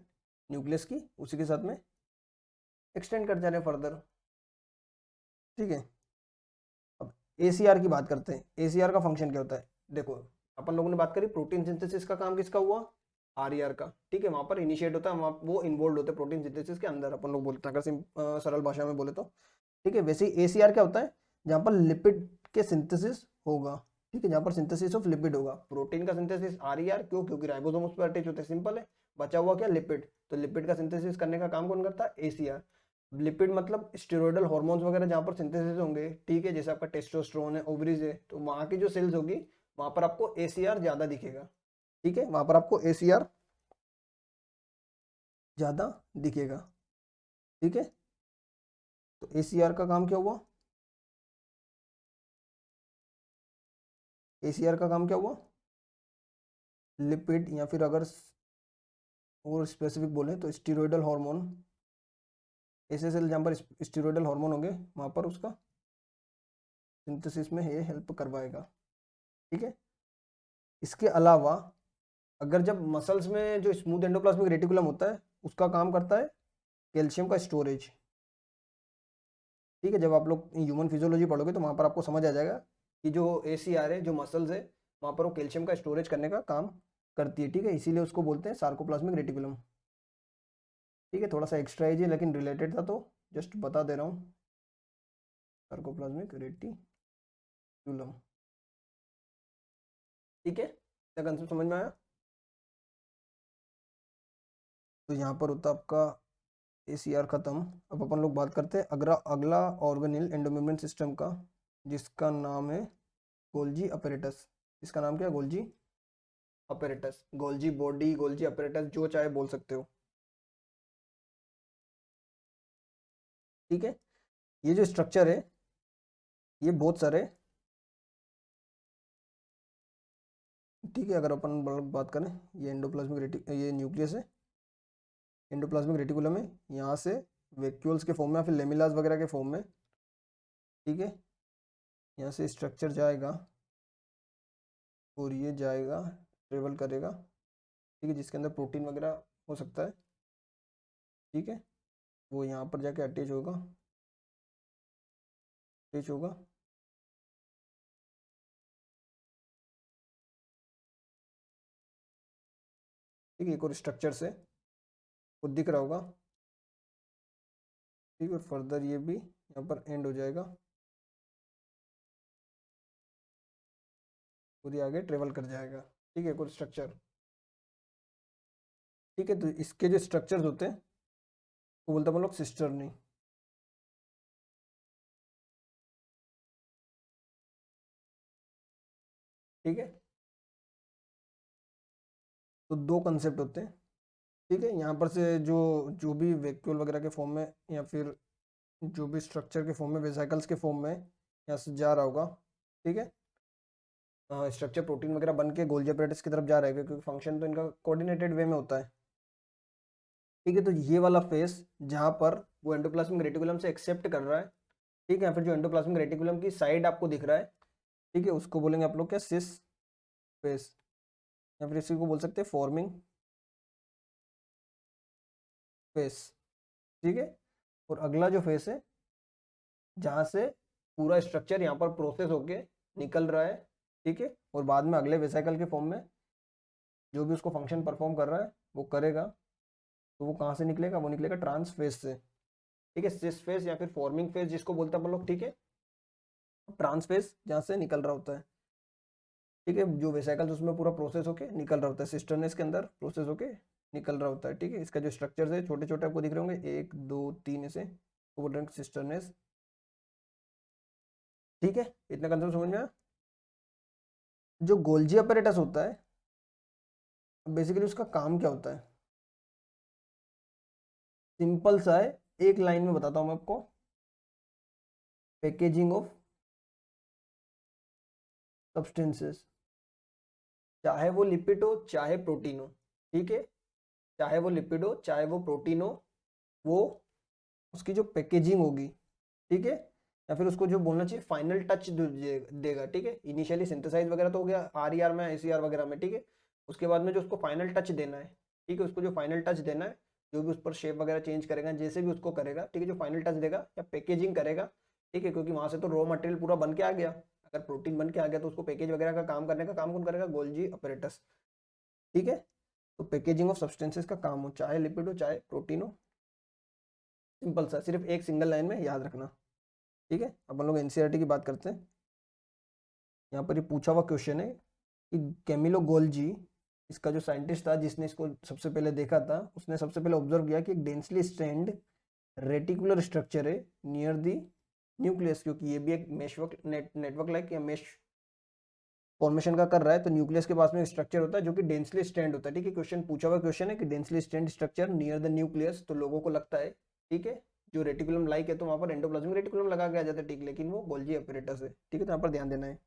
न्यूक्लियस की, उसी के साथ में एक्सटेंड कर जा रहे हैं फर्दर। ठीक है, अब ACR की बात करते हैं। ACR का फंक्शन क्या होता है? देखो, अपन लोगों ने बात करी प्रोटीन सिंथेसिस का काम किसका हुआ? RER का, ठीक है, वहां पर इनिशिएट होता है, वहाँ वो इन्वॉल्व होते हैं प्रोटीन सिंथेसिस के अंदर, अपन लोग बोलते हैं अगर सरल भाषा में बोले तो, ठीक है। वैसे ही ACR क्या होता है, जहाँ पर लिपिड के सिंथेसिस होगा, ठीक है, जहाँ पर सिंथेसिस ऑफ लिपिड होगा। प्रोटीन का सिंथेसिस RER, क्यों, क्योंकि राइबोसोम उस पर अटैच होते हैं, सिंपल है। बचा हुआ क्या, लिपिड, तो लिपिड का सिंथेसिस करने का काम कौन करता है, ACR। लिपिड मतलब स्टेरॉयडल हार्मोन्स वगैरह जहाँ पर सिंथेसिस होंगे, ठीक है, जैसे आपका टेस्टोस्टेरोन है, ओवरीज है, तो वहाँ की जो सेल्स होगी वहाँ पर आपको ACR ज्यादा दिखेगा, ठीक है, वहाँ पर आपको ACR ज्यादा दिखेगा, ठीक है। तो ACR का काम क्या हुआ, ACR का काम क्या हुआ, लिपिड या फिर अगर और स्पेसिफिक बोले तो स्टीरोइडल हार्मोन, ऐसे सेल जहाँ पर स्टीरोइडल हार्मोन होंगे वहाँ पर उसका सिंथेसिस में ये हेल्प करवाएगा, ठीक है। इसके अलावा अगर जब मसल्स में जो स्मूथ एंडोप्लाज्मिक रेटिकुलम होता है उसका काम करता है कैल्शियम का स्टोरेज, ठीक है। जब आप लोग ह्यूमन फिजियोलॉजी पढ़ोगे तो वहाँ पर आपको समझ आ जाएगा कि जो ACR है, जो मसल्स है, वहाँ पर वो कैल्शियम का स्टोरेज करने का काम करती है, ठीक है, इसीलिए उसको बोलते हैं सार्कोप्लाज्मिक रेटिकुलम, ठीक है। थोड़ा सा एक्स्ट्रा है लेकिन रिलेटेड था तो जस्ट बता दे रहा हूँ, सार्कोप्लाज्मिक रेटिकुलम, ठीक है, क्या कंसेप्ट समझ में आया। तो यहाँ पर होता आपका ACR खत्म। अब अपन लोग बात करते हैं अगला अगला ऑर्गेनेल एंडोमेम्ब्रेन सिस्टम का, जिसका नाम है गोल्जी अपैरेटस। इसका नाम क्या है, Golgi apparatus, Golgi body, Golgi apparatus, जो चाहे बोल सकते हो, ठीक है। ये जो स्ट्रक्चर है ये बहुत सारे, ठीक है, अगर अपन बात करें, ये ये न्यूक्लियस है, एंडोप्लाज्मिक रेटिकुलम है, यहाँ से वैक्यूल्स के फॉर्म में या फिर लेमिलास वगैरह के फॉर्म में, ठीक है, यहाँ से स्ट्रक्चर जाएगा और ये जाएगा, ट्रेवल करेगा, ठीक है, जिसके अंदर प्रोटीन वगैरह हो सकता है, ठीक है, वो यहाँ पर जाके अटैच होगा, ठीक है, एक और स्ट्रक्चर से वो दिख रहा होगा, ठीक है, और फर्दर ये भी यहाँ पर एंड हो जाएगा और ये आगे ट्रेवल कर जाएगा, ठीक है, एक और स्ट्रक्चर, ठीक है। तो इसके जो स्ट्रक्चर्स होते हैं वो बोलते हैं हम लोग सिस्टर्नी, ठीक है। तो दो कंसेप्ट होते हैं, ठीक है, यहाँ पर से जो जो भी वैक्यूल वगैरह के फॉर्म में या फिर जो भी स्ट्रक्चर के फॉर्म में, वेसिकल्स के फॉर्म में यहाँ से जा रहा होगा, ठीक है, स्ट्रक्चर प्रोटीन वगैरह बन के गोल्जी अपैरेटस की तरफ जा रहा है, क्योंकि फंक्शन तो इनका कोऑर्डिनेटेड वे में होता है, ठीक है। तो ये वाला फेस जहाँ पर वो एंडोप्लाज्मिक रेटिकुलम से एक्सेप्ट कर रहा है, ठीक है, या फिर जो एंडोप्लाज्मिक रेटिकुलम की साइड आपको दिख रहा है, ठीक है, उसको बोलेंगे आप लोग क्या, सिस फेस, या फिर इसी को बोल सकते हैं फॉर्मिंग फेस, ठीक है। और अगला जो फेस है जहाँ से पूरा स्ट्रक्चर यहाँ पर प्रोसेस होके निकल रहा है, ठीक है, और बाद में अगले वेसिकल के फॉर्म में जो भी उसको फंक्शन परफॉर्म कर रहा है वो करेगा, तो वो कहाँ से निकलेगा, वो निकलेगा ट्रांस फेस से, ठीक है, सिस फेस या फिर फॉर्मिंग फेस जिसको बोलते हैं अपन लोग, ठीक है, ट्रांस फेस जहाँ से निकल रहा होता है, ठीक है, जो वेसिकल्स उसमें पूरा प्रोसेस होके निकल रहा होता है, सिस्टर्नेस के अंदर प्रोसेस होके निकल रहा होता है, ठीक है। इसका जो स्ट्रक्चर है छोटे छोटे आपको दिख रहे होंगे, 1 2 3 ऐसे, तो बोल रहे हैं सिस्टर्नेस, ठीक है, इतना कंसेप्ट समझ में आया। जो गोल्जी अपैरेटस होता है बेसिकली उसका काम क्या होता है, सिंपल सा है, एक लाइन में बताता हूं मैं आपको, पैकेजिंग ऑफ सब्सटेंसेस, चाहे वो लिपिड हो चाहे प्रोटीन हो, ठीक है, चाहे वो लिपिड हो चाहे वो प्रोटीन हो, वो उसकी जो पैकेजिंग होगी, ठीक है, या फिर उसको जो बोलना चाहिए फाइनल टच देगा, ठीक है, इनिशियली सिंथेसाइज वगैरह तो हो गया RER में, ACR वगैरह में, ठीक है, उसके बाद में जो उसको फाइनल टच देना है, ठीक है, उसको जो फाइनल टच देना है, जो भी उस पर शेप वगैरह चेंज करेगा, जैसे भी उसको करेगा, ठीक है, जो फाइनल टच देगा या पैकेजिंग करेगा, ठीक है, क्योंकि वहां से तो रॉ मटेरियल पूरा बन के आ गया, अगर प्रोटीन बन के आ गया तो उसको पैकेज वगैरह का काम करने का काम कौन करेगा, गोल्जी अपैरेटस, ठीक है। तो पैकेजिंग ऑफ सब्सटेंसेस का काम हो, चाहे लिपिड हो चाहे प्रोटीन हो, सिंपल सा, सिर्फ एक सिंगल लाइन में याद रखना। ठीक है, अपन लोग एनसीईआरटी की बात करते हैं। यहाँ पर ये पूछा हुआ क्वेश्चन है कि कैमिलो गोल्जी, इसका जो साइंटिस्ट था जिसने इसको सबसे पहले देखा था, उसने सबसे पहले ऑब्जर्व किया कि एक डेंसली स्ट्रैंड रेटिकुलर स्ट्रक्चर है नियर दी न्यूक्लियस, क्योंकि ये भी एक मेशवर्क नेटवर्क लाइक या मेश फॉर्मेशन का कर रहा है, तो न्यूक्लियस के पास में स्ट्रक्चर होता है जो कि डेंसली स्ट्रैंड होता है। ठीक है, क्वेश्चन पूछा हुआ क्वेश्चन है कि densely strand structure near the nucleus, तो लोगों को लगता है, ठीक है, जो रेटिकुलम लाइक है तो वहां पर एंडोप्लाज्मिक रेटिकुलम लगा के आ जाता है, ठीक, लेकिन वो गोल्जी apparatus है। ठीक है, तो यहाँ पर ध्यान देना है।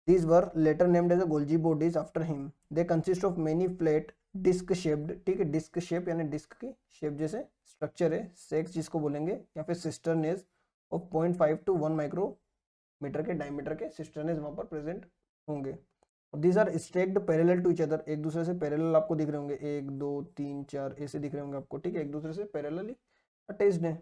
These were later named as the Golgi bodies after him. They consist of many flat disc shaped, ठीक है, डिस्क शेप यानी डिस्क की शेप जैसे स्ट्रक्चर है, सेक्स जिसको बोलेंगे, या फिर सिस्टर्नेज ऑफ 0.5 to 1 माइक्रोमीटर के डायमीटर के सिस्टर्नेज वहां पर प्रेजेंट होंगे। These are stacked parallel to each other, एक दूसरे से पैरेलल आपको दिख रहे होंगे, 1 2 3 4 ऐसे दिख रहे होंगे आपको। ठीक है, एक दूसरे से पैरेलली अटैच्ड है।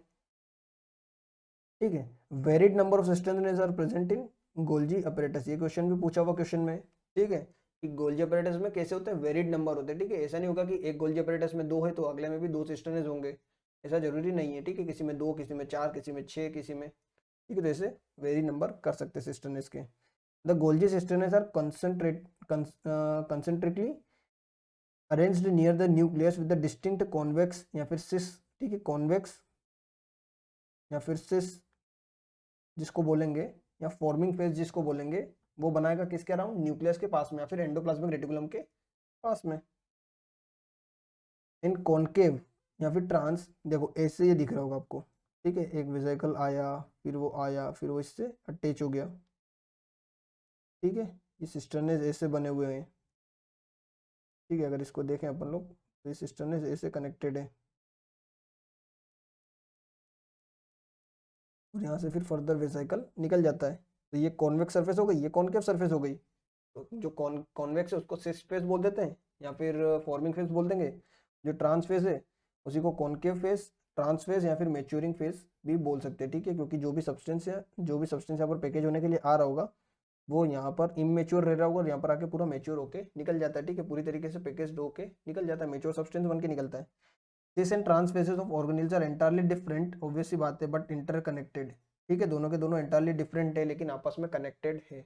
ठीक है, varied number of cisternae are present in Golgi apparatus, ये क्वेश्चन भी पूछा हुआ क्वेश्चन में। ठीक है, कि गोल्जी apparatus में कैसे होते हैं, वेरिड नंबर होते हैं। ठीक है, ऐसा नहीं होगा कि एक गोल्जी apparatus में 2 है तो अगले में भी 2 सिस्टर्नेज होंगे, ऐसा जरूरी नहीं है। ठीक है, किसी में 2, किसी में 4, किसी में 6, किसी में, ठीक है, तो ऐसे वेरी नंबर कर सकते हैं सिस्टर्नेज के। The Golgi cisternae are concentrically arranged near the nucleus with the distinct convex या फिर सिस, ठीक है, कॉन्वेक्स या फिर सिस जिसको बोलेंगे, या फॉर्मिंग फेज जिसको बोलेंगे, वो बनाएगा किसके अराउंड, न्यूक्लियस के पास में या फिर एंडोप्लाज्मिक रेटिकुलम के पास में। इन कॉनकेव या फिर ट्रांस, देखो ऐसे ये दिख रहा होगा आपको। ठीक है, एक वेसिकल आया, फिर वो आया, फिर वो इससे अटैच हो गया। ठीक है, ये सिस्टर्नेज ऐसे बने हुए हैं। ठीक है, अगर इसको देखें अपन लोग तो ये सिस्टर्नेज ऐसे कनेक्टेड है, और यहाँ से फिर फर्दर वेसिकल निकल जाता है। तो ये कॉन्वेक्स सरफेस हो गई, ये कॉनकेव सरफेस हो गई। तो जो कॉन्वेक्स है उसको सिस फेस बोल देते हैं या फिर फॉर्मिंग फेस बोल देंगे। जो ट्रांस फेस है उसी को कॉनकेव फेस, ट्रांस फेस या फिर मैच्योरिंग फेस भी बोल सकते हैं। ठीक है, क्योंकि जो भी सब्सटेंस यहाँ पर पैकेज होने के लिए आ रहा होगा वो यहाँ पर इमेच्योर रह रहा होगा और यहाँ पर आके पूरा मैच्योर होके निकल जाता है। ठीक है, पूरी तरीके से पैकेज होके निकल जाता है, मैच्योर सब्सटेंस बन के निकलता है। Cis and trans faces of organelles are entirely different, obvious सी बात है, बट इंटरकनेक्टेड। ठीक है, दोनों के दोनों एंटायरली डिफरेंट है लेकिन आपस में कनेक्टेड है।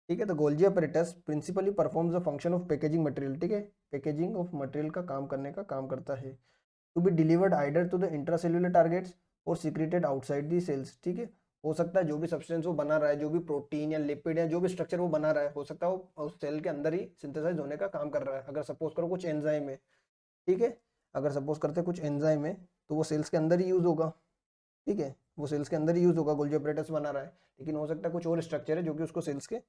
ठीक है, तो Golgi apparatus principally performs the function of packaging material. ठीक है, पैकेजिंग ऑफ मटेरियल का काम करने का काम करता है, to be delivered either to the intracellular targets और सीक्रेटेड आउटसाइड दी सेल्स। ठीक है, हो सकता है जो भी सब्सटेंस वो बना रहा है, जो भी प्रोटीन या लिपिड या जो भी स्ट्रक्चर वो बना रहा है, हो सकता है वो उस सेल के अंदर ही सिंथेसाइज होने का काम कर रहा है। अगर सपोज करो कुछ एंजाइम है, ठीक है, अगर सपोज करते हैं कुछ एंजाइम है तो वो सेल्स के अंदर ही यूज होगा। ठीक है, वो सेल्स के अंदर ही यूज होगा, गोल्जी apparatus बना रहा है, लेकिन हो सकता है कुछ और स्ट्रक्चर है जो कि उसको सेल्स के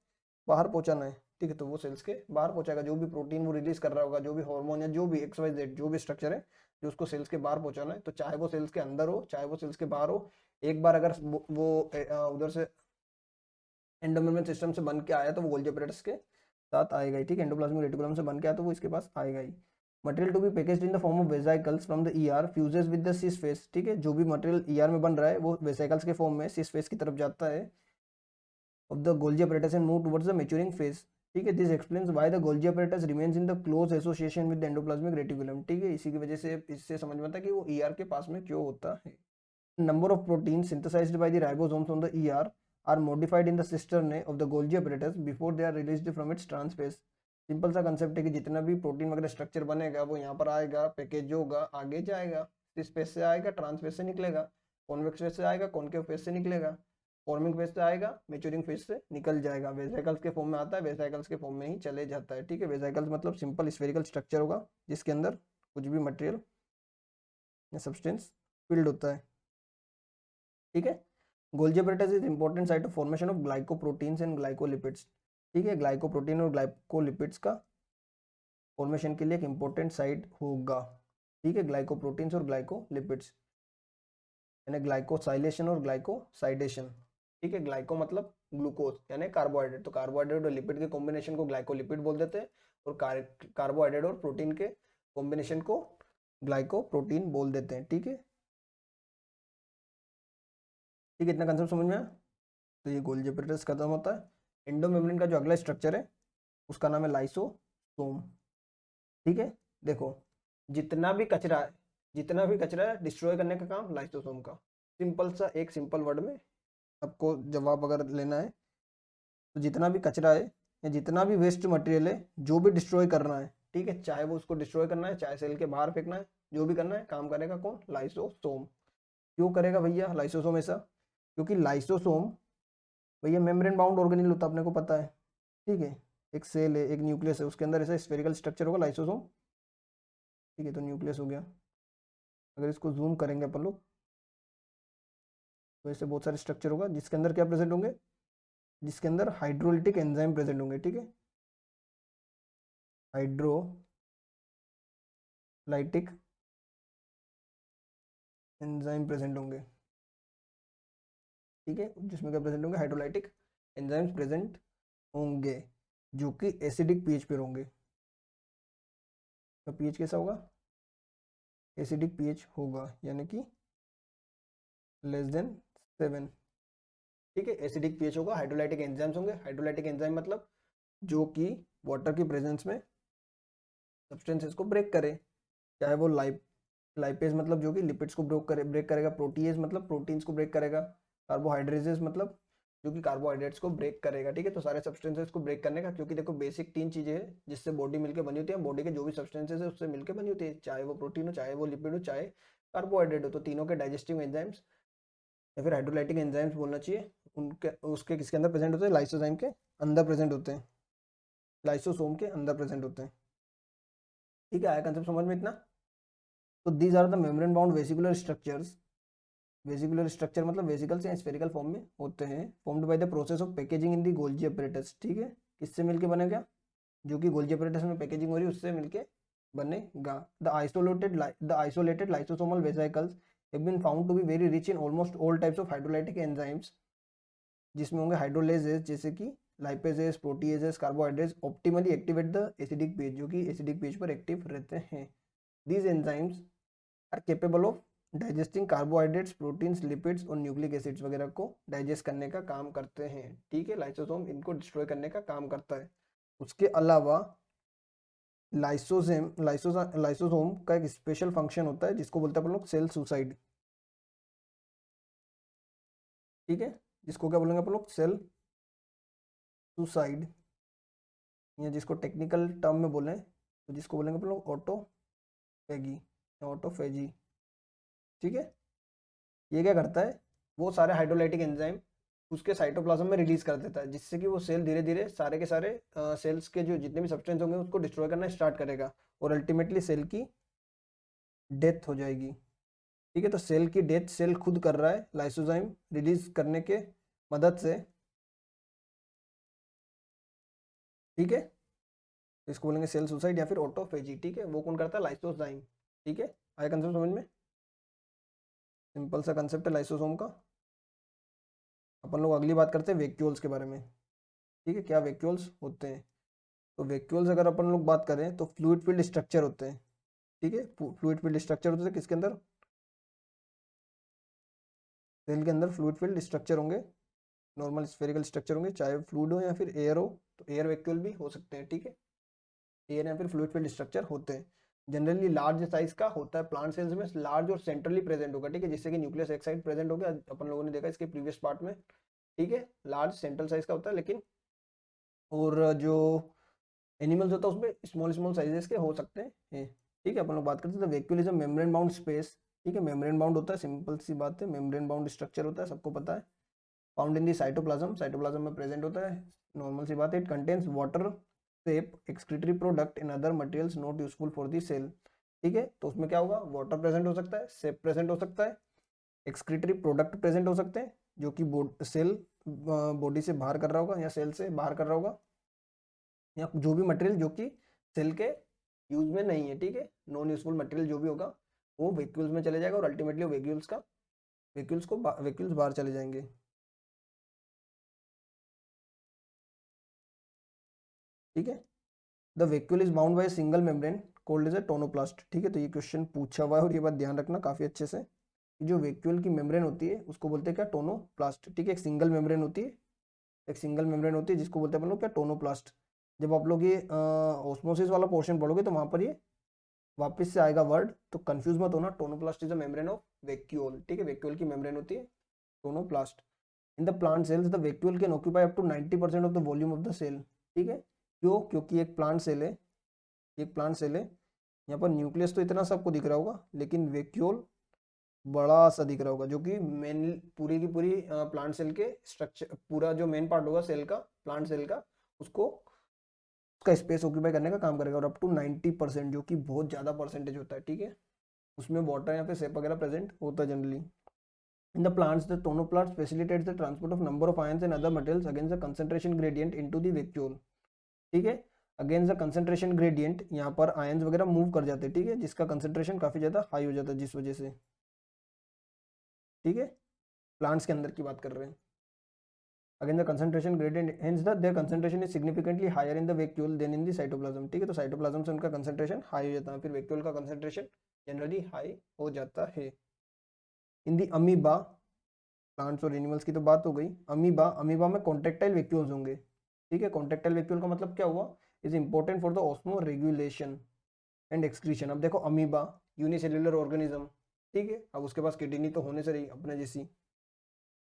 बाहर पहुंचाना है। ठीक है, तो वो सेल्स के बाहर पहुंचाएगा, जो भी प्रोटीन वो रिलीज कर रहा होगा, जो भी हार्मोन या जो भी XYZ जो भी स्ट्रक्चर है जो उसको सेल्स के बाहर पहुंचाना है, तो चाहे वो सेल्स के अंदर हो चाहे वो सेल्स के बाहर हो, एक बार अगर वो उधर से एंडोमेम्ब्रेन सिस्टम से बन के आया तो वो गोल्जी apparatus के साथ आएगा ही। ठीक है, एंडोप्लाज्मिक रेटिकुलम से बन के आया तो वो इसके पास आएगा ही। Material to be packaged in the form of vesicles from the ER fuses with the cis face. ठीक है, जो भी मटेरियल ईआर में बन रहा है वो वेसिकल्स के फॉर्म में सिस फेस की तरफ जाता है of the Golgi apparatus and move towards the maturing phase. ठीक है, this explains why the Golgi apparatus remains in the close association with the endoplasmic reticulum. ठीक है, इसी की वजह से इससे समझ में आता है कि वो ER के पास में क्यों होता है। Number of proteins synthesized by the ribosomes on the ER are modified in the cisternae of the Golgi apparatus before they are released from its trans phase. Simple सा कंसेप्ट है कि जितना भी प्रोटीन वगैरह स्ट्रक्चर बनेगा वो यहाँ पर आएगा, पैकेज होगा, आगे जाएगा, इस फेस से आएगा, ट्रांस फेस से निकलेगा, कॉन्वेक्स फेस से आएगा, कॉनकेव फेस से निकलेगा, फॉर्मिंग फेज से आएगा, मैच्योरिंग फेज से निकल जाएगा, वेसिकल्स के फॉर्म में आता है, वेसिकल्स के फॉर्म में ही चले जाता है। ठीक है, वेसिकल्स मतलब सिंपल स्फेरिकल स्ट्रक्चर होगा जिसके अंदर कुछ भी मटेरियल या सब्सटेंस फिल्ड होता है। ठीक है, Golgi apparatus is important site of formation of glycoproteins and glycolipids. ठीक है, ग्लाइकोप्रोटीन और ग्लाइकोलिपिड्स का फॉर्मेशन के लिए एक इंपॉर्टेंट साइट होगा। ठीक है, ग्लाइकोप्रोटीन्स और ग्लाइकोलिपिड्स यानी ग्लाइकोसाइलेशन और ग्लाइकोसाइडेशन। ठीक है, ग्लाइको मतलब ग्लूकोज यानी कार्बोहाइड्रेट, तो कार्बोहाइड्रेट और लिपिड के कॉम्बिनेशन को ग्लाइकोलिपिड बोल देते हैं और कार्बोहाइड्रेट और प्रोटीन के कॉम्बिनेशन को ग्लाइकोप्रोटीन बोल देते हैं। ठीक है, ठीक है, इतना कंसेप्ट समझ में आया। तो ये गोल्जी apparatus खत्म होता है। एंडोमेम्ब्रेन का जो अगला स्ट्रक्चर है उसका नाम है लाइसोसोम। ठीक है, देखो जितना भी कचरा है डिस्ट्रॉय करने का काम लाइसोसोम का। सिंपल सा एक सिंपल वर्ड में आपको जवाब अगर लेना है तो जितना भी कचरा है या जितना भी वेस्ट मटेरियल है जो भी डिस्ट्रॉय करना है, ठीक है, चाहे वो उसको डिस्ट्रॉय करना है चाहे सेल के बाहर फेंकना है, जो भी करना है काम करेगा कौन? लाइसोसोम। क्यों करेगा भैया लाइसोसोम ऐसा? क्योंकि लाइसोसोम भैया मेम्ब्रेन बाउंड ऑर्गेनेल होता है, अपने को पता है, ठीक है। एक सेल है, एक न्यूक्लियस है, उसके अंदर ऐसा स्फेरिकल स्ट्रक्चर होगा लाइसोसोम, ठीक है, तो न्यूक्लियस हो गया। अगर इसको जूम करेंगे अपन लोग तो ऐसे बहुत सारे स्ट्रक्चर होगा जिसके अंदर क्या प्रेजेंट होंगे? जिसके अंदर हाइड्रोलिटिक एंजाइम प्रेजेंट होंगे, ठीक है, हाइड्रोलाइटिक एंजाइम प्रेजेंट होंगे, ठीक है, जिसमें क्या प्रेजेंट होंगे? हाइड्रोलाइटिक एंजाइम्स प्रेजेंट होंगे जो कि एसिडिक पीएच पर होंगे। तो पीएच कैसा होगा? एसिडिक पीएच होगा, यानी कि <7। ठीक है, एसिडिक पीएच होगा, हाइड्रोलाइटिक एंजाइम्स होंगे। हाइड्रोलाइटिक एंजाइम मतलब जो कि वाटर की प्रेजेंस में सब्सटेंसेस को ब्रेक करे, चाहे वो लाइपेज मतलब जो कि लिपिड्स को ब्रेक करेगा, प्रोटीएज मतलब प्रोटीन्स को ब्रेक करेगा, कार्बोहाइड्रेजेस मतलब जो कि कार्बोहाइड्रेट्स को ब्रेक करेगा, ठीक है। तो सारे सब्सटेंसेस को ब्रेक करने का, क्योंकि देखो बेसिक 3 चीजें हैं जिससे बॉडी मिलकर बनी होती है, बॉडी के जो भी सब्सटेंसेस है उससे मिलकर बनी होती है, चाहे वो प्रोटीन हो, चाहे वो लिपिड हो, चाहे कार्बोहाइड्रेट हो। तो तीनों के डाइजेस्टिव एंजाइम्स या फिर हाइड्रोलाइटिक एंजाइम्स बोलना चाहिए, उनके उसके किसके अंदर प्रेजेंट होते हैं? लाइसोजाइम के अंदर प्रेजेंट होते हैं, लाइसोसोम के अंदर प्रेजेंट होते हैं, ठीक है। आया कंसेप्ट समझ में इतना? तो these are the membrane bound vesicular structures. Vesicular structure मतलब वेसिकल्स या स्फेरिकल फॉर्म में होते हैं, formed by the process of packaging in the Golgi apparatus, ठीक है। किससे मिलके बनेगा? जो कि गोल्जी अपरेटस में पैकेजिंग हो रही है उससे मिलके बनेगा। The isolated lysosomal vesicles have been found to be very rich in almost all types of hydrolytic enzymes, जिसमें होंगे हाइड्रोलेजेस जैसे कि lipases, proteases, carbohydrates optimally activate the acidic page, जो कि एसिडिक पेज पर एक्टिव रहते हैं। These enzymes are capable of digesting carbohydrates, proteins, lipids और न्यूक्लिक एसिड्स वगैरह को डाइजेस्ट करने का काम करते हैं, ठीक है। लाइसोसोम इनको डिस्ट्रॉय करने का काम करता है। उसके अलावा लाइसोसोम का एक स्पेशल फंक्शन होता है जिसको बोलते हैं अपन लोग सेल सुसाइड, ठीक है, जिसको क्या बोलेंगे अपन लोग? सेल सुसाइड, या जिसको टेक्निकल टर्म में बोलें तो जिसको बोलेंगे अपन लोग ऑटोफेगी या ऑटोफेजी, ठीक है। ये क्या करता है? वो सारे हाइड्रोलाइटिक एंजाइम उसके साइटोप्लाज्म में रिलीज कर देता है, जिससे कि वो सेल धीरे धीरे सारे के सारे सेल्स के जो जितने भी सब्सटेंस होंगे उसको डिस्ट्रॉय करना स्टार्ट करेगा और अल्टीमेटली सेल की डेथ हो जाएगी, ठीक है। तो सेल की डेथ सेल खुद कर रहा है लाइसोजाइम रिलीज करने के मदद से, ठीक है। इसको बोलेंगे सेल सुसाइड या फिर ऑटोफेजी, ठीक है। वो कौन करता है? लाइसोजाइम, ठीक है। आया कंसेप्ट समझ में? सिंपल सा कंसेप्ट है लाइसोसोम का। अपन लोग अगली बात करते हैं वैक्यूल्स के बारे में, ठीक है, क्या वैक्यूल्स होते हैं। तो वैक्यूल्स अगर अपन लोग बात करें तो फ्लूइड फील्ड स्ट्रक्चर होते हैं, ठीक है। फ्लूइड फील्ड स्ट्रक्चर होते हैं किसके अंदर? सेल के अंदर फ्लूइड फील्ड स्ट्रक्चर होंगे, नॉर्मल स्फेरिकल स्ट्रक्चर होंगे, चाहे फ्लूइड हो या फिर एयर हो, तो एयर वैक्यूल भी हो सकते हैं, ठीक है। एयर या फिर फ्लूइड फील्ड स्ट्रक्चर होते हैं। जनरली लार्ज साइज का होता है, प्लांट सेल्स में लार्ज और सेंट्रली प्रेजेंट होगा, ठीक है, जिससे कि न्यूक्लियस एक साइड प्रेजेंट हो गया, अपन लोगों ने देखा इसके प्रीवियस पार्ट में, ठीक है। लार्ज सेंट्रल साइज का होता है, लेकिन और जो एनिमल्स होता है उसमें स्मॉल स्मॉल साइजेस के हो सकते हैं, ठीक है। अपन लोग बात करते हैं vacuole is a membrane bound space, ठीक है। मेम्ब्रेन बाउंड होता है, सिंपल सी बात है, मेम्ब्रेन बाउंड स्ट्रक्चर होता है, सबको पता है। Found in the cytoplasm, cytoplasm में प्रेजेंट होता है, नॉर्मल सी बात है। It contains water, sap, excretory product in other materials not useful for the cell, ठीक है। तो उसमें क्या होगा? वाटर प्रेजेंट हो सकता है, सेप प्रेजेंट हो सकता है, एक्सक्रीटरी प्रोडक्ट प्रेजेंट हो सकते हैं जो कि सेल बॉडी से बाहर कर रहा होगा या सेल से बाहर कर रहा होगा, या जो भी मटेरियल जो कि सेल के यूज में नहीं है, ठीक है। नॉन यूजफुल मटेरियल जो भी होगा वो वैक्यूल्स में चले जाएगा और अल्टीमेटली वैक्यूल्स बाहर चले जाएंगे, ठीक है। The vacuole is bound by single membrane called as a tonoplast, ठीक है। तो ये क्वेश्चन पूछा हुआ है और ये बात ध्यान रखना काफी अच्छे से, जो वैक्यूल की मेम्ब्रेन होती है उसको बोलते हैं क्या? टोनोप्लास्ट, ठीक है। एक सिंगल मेम्ब्रेन होती है जिसको बोलते हैं अपन लोग क्या? टोनोप्लास्ट। जब आप लोग ये ऑस्मोसिस वाला पोर्शन पढ़ोगे तो वहाँ पर ये वापस से आएगा वर्ड, तो कंफ्यूज मत होना। Tonoplast is the membrane of vacuole, ठीक है, वैक्यूल की मेम्ब्रेन होती है tonoplast. In the plant cells the vacuole can occupy up to 90% of the volume of the cell, ठीक है। क्यों? क्योंकि एक प्लांट सेल है, एक प्लांट सेल है, यहाँ पर न्यूक्लियस तो इतना सबको दिख रहा होगा, लेकिन वैक्यूल बड़ा सा दिख रहा होगा, जो कि मेन पूरी की पूरी प्लांट सेल के स्ट्रक्चर, पूरा जो मेन पार्ट होगा सेल का, प्लांट सेल का, उसको उसका स्पेस ऑक्यूपाई करने का काम करेगा, और अप टू 90%, जो कि बहुत ज़्यादा परसेंटेज होता है, ठीक है। उसमें वाटर या फिर सेप वगैरह प्रेजेंट होता है generally. In the plants the tonoplast facilitates the transport of number of ions and other materials against the concentration gradient into the vacuole, ठीक है। अगेंस्ट द कंसंट्रेशन ग्रेडियंट, यहाँ पर आयंस वगैरह मूव कर जाते हैं, ठीक है, जिसका कंसंट्रेशन काफ़ी ज़्यादा हाई हो जाता है, जिस वजह से, ठीक है, प्लांट्स के अंदर की बात कर रहे हैं। Again the concentration gradient, hence the there concentration is significantly higher in the vacuole than in the cytoplasm, ठीक है। तो साइटोप्लाज्म से उनका कंसंट्रेशन हाई हो जाता है, फिर वैक्यूल का कंसंट्रेशन जनरली हाई हो जाता है। इन दी अमीबा, प्लांट्स और एनिमल्स की तो बात हो गई। अमीबा, अमीबा में कॉन्ट्रेक्टाइल वैक्यूल्स होंगे, ठीक है। कॉन्ट्रेक्टाइल वैक्यूल का मतलब क्या हुआ? Is important for the osmo regulation and excretion. अब देखो अमीबा यूनिसेल्युलर ऑर्गेनिज्म, ठीक है, अब उसके पास किडनी तो होने से रही अपने जैसी,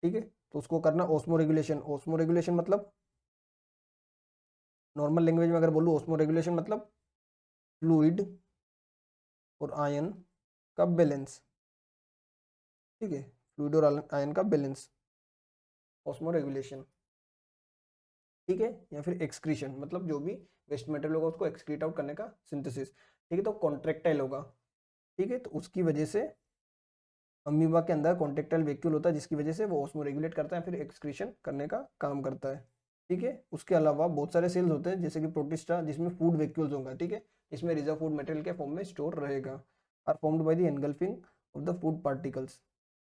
ठीक है, तो उसको करना ऑस्मो रेगुलेशन। ऑस्मो रेगुलेशन मतलब, नॉर्मल लैंग्वेज में अगर बोलूँ, ऑस्मो रेगुलेशन मतलब फ्लूइड और आयन का बैलेंस, ठीक है, फ्लूइड और आयन का बैलेंस, ऑस्मो रेगुलेशन, ठीक है। या फिर एक्सक्रीशन मतलब जो भी वेस्ट मटेरियल होगा उसको एक्सक्रीट आउट करने का सिंथेसिस, ठीक है। तो कॉन्ट्रेक्टाइल होगा, ठीक है, तो उसकी वजह से अमीबा के अंदर कॉन्ट्रेक्टाइल वैक्यूल होता है, जिसकी वजह से वो ऑस्मो रेगुलेट करता है, फिर एक्सक्रीशन करने का काम करता है, ठीक है। उसके अलावा बहुत सारे सेल्स होते हैं जैसे कि प्रोटिस्टा, जिसमें फूड वैक्यूल्स होगा, ठीक है, इसमें रिजर्व फूड मटेरियल के फॉर्म में स्टोर रहेगा, are formed by the engulfing of the food particles,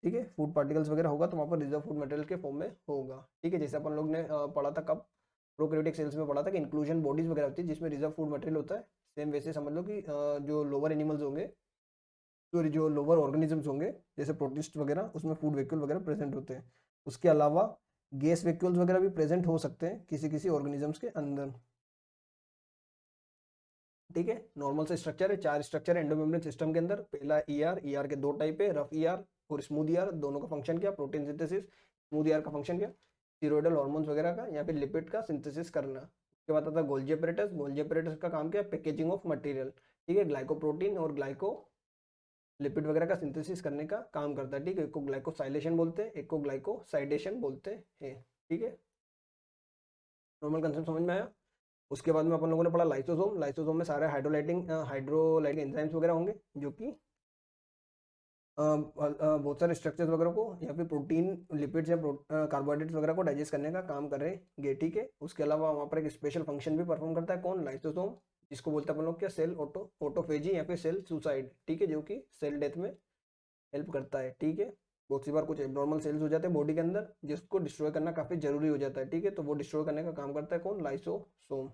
ठीक है। फूड पार्टिकल्स वगैरह होगा तो वहाँ पर रिजर्व फूड मटेरियल के फॉर्म में होगा, ठीक है। जैसे अपन लोग ने पढ़ा था कब, प्रोकैरियोटिक सेल्स में पढ़ा था कि इंक्लूजन बॉडीज वगैरह होती है जिसमें रिजर्व फूड मटेरियल होता है। सेम वैसे समझ लो कि जो लोअर एनिमल्स होंगे, जो लोअर ऑर्गेनिजम्स होंगे जैसे प्रोटिस्ट वगैरह, उसमें फूड वैक्यूल वगैरह प्रेजेंट होते हैं। उसके अलावा गैस वैक्यूल्स वगैरह भी प्रेजेंट हो सकते हैं किसी किसी ऑर्गेनिजम्स के अंदर, ठीक है। नॉर्मल से स्ट्रक्चर है, 4 स्ट्रक्चर है एंडोमेम्ब्रेन सिस्टम के अंदर। पहला ईआर, ईआर के 2 टाइप है, रफ ईआर और स्मूथ ईआर। दोनों का फंक्शन क्या? Protein synthesis. स्मूथ ईआर का फंक्शन क्या? स्टीरॉयडल हार्मोन्स वगैरह का या फिर लिपिड का सिंथेसिस करना। उसके बाद आता है गोल्जी apparatus। गोल्जी apparatus का काम क्या है? पैकेजिंग ऑफ मटेरियल, ठीक है, ग्लाइकोप्रोटीन और ग्लाइको लिपिड वगैरह का सिंथेसिस करने का काम करता है, ठीक है। एक को ग्लाइकोसाइलेशन बोलते हैं, एक को ग्लाइकोसाइडेशन बोलते हैं, ठीक है। नॉर्मल कंसेप्ट समझ में आया? उसके बाद में अपन लोगों ने पढ़ा लाइसोसोम। लाइसोसोम में सारे हाइड्रोलाइटिक एंजाइम्स वगैरह होंगे जो कि बहुत सारे स्ट्रक्चर्स वगैरह को या फिर प्रोटीन, लिपिड्स या कार्बोहाइड्रेट्स वगैरह को डाइजेस्ट करने का काम कर रहे हैं, ठीक है। उसके अलावा वहाँ पर एक स्पेशल फंक्शन भी परफॉर्म करता है, कौन? लाइसोसोम, जिसको बोलते हैं अपन लोग क्या? सेल ऑटोफेजी या फिर सेल सुसाइड, ठीक है, जो कि सेल डेथ में हेल्प करता है, ठीक है। बहुत सी बार कुछ एब्नॉर्मल सेल्स हो जाते हैं बॉडी के अंदर जिसको डिस्ट्रॉय करना काफी जरूरी हो जाता है, ठीक है, तो वो डिस्ट्रॉय करने का काम करता है कौन? लाइसोसोम,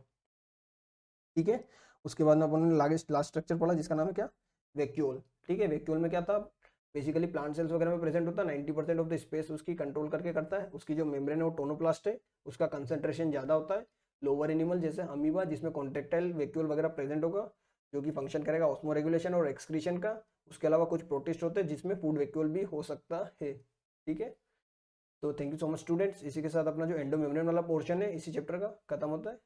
ठीक है। उसके बाद में अपन ने लास्ट स्ट्रक्चर पढ़ा जिसका नाम है क्या? वैक्यूल, ठीक है। वैक्यूल में क्या था? बेसिकली प्लांट सेल्स वगैरह में प्रेजेंट होता है, 90% ऑफ द स्पेस उसकी कंट्रोल करके करता है। उसकी जो मेम्ब्रेन है वो टोनोप्लास्ट है, उसका कंसंट्रेशन ज्यादा होता है। लोअर एनिमल जैसे अमीबा जिसमें कॉन्ट्रेक्टाइल वैक्यूल वगैरह प्रेजेंट होगा, जो कि फंक्शन करेगा ऑस्मो रेगुलेशन और एक्सक्रीशन का। उसके अलावा कुछ प्रोटिस्ट होते हैं जिसमें फूड वैक्यूल भी हो सकता है, ठीक है। तो thank you so much students, इसी के साथ अपना जो एंडो मेम्ब्रेन वाला पोर्शन है इसी चैप्टर का खत्म होता है।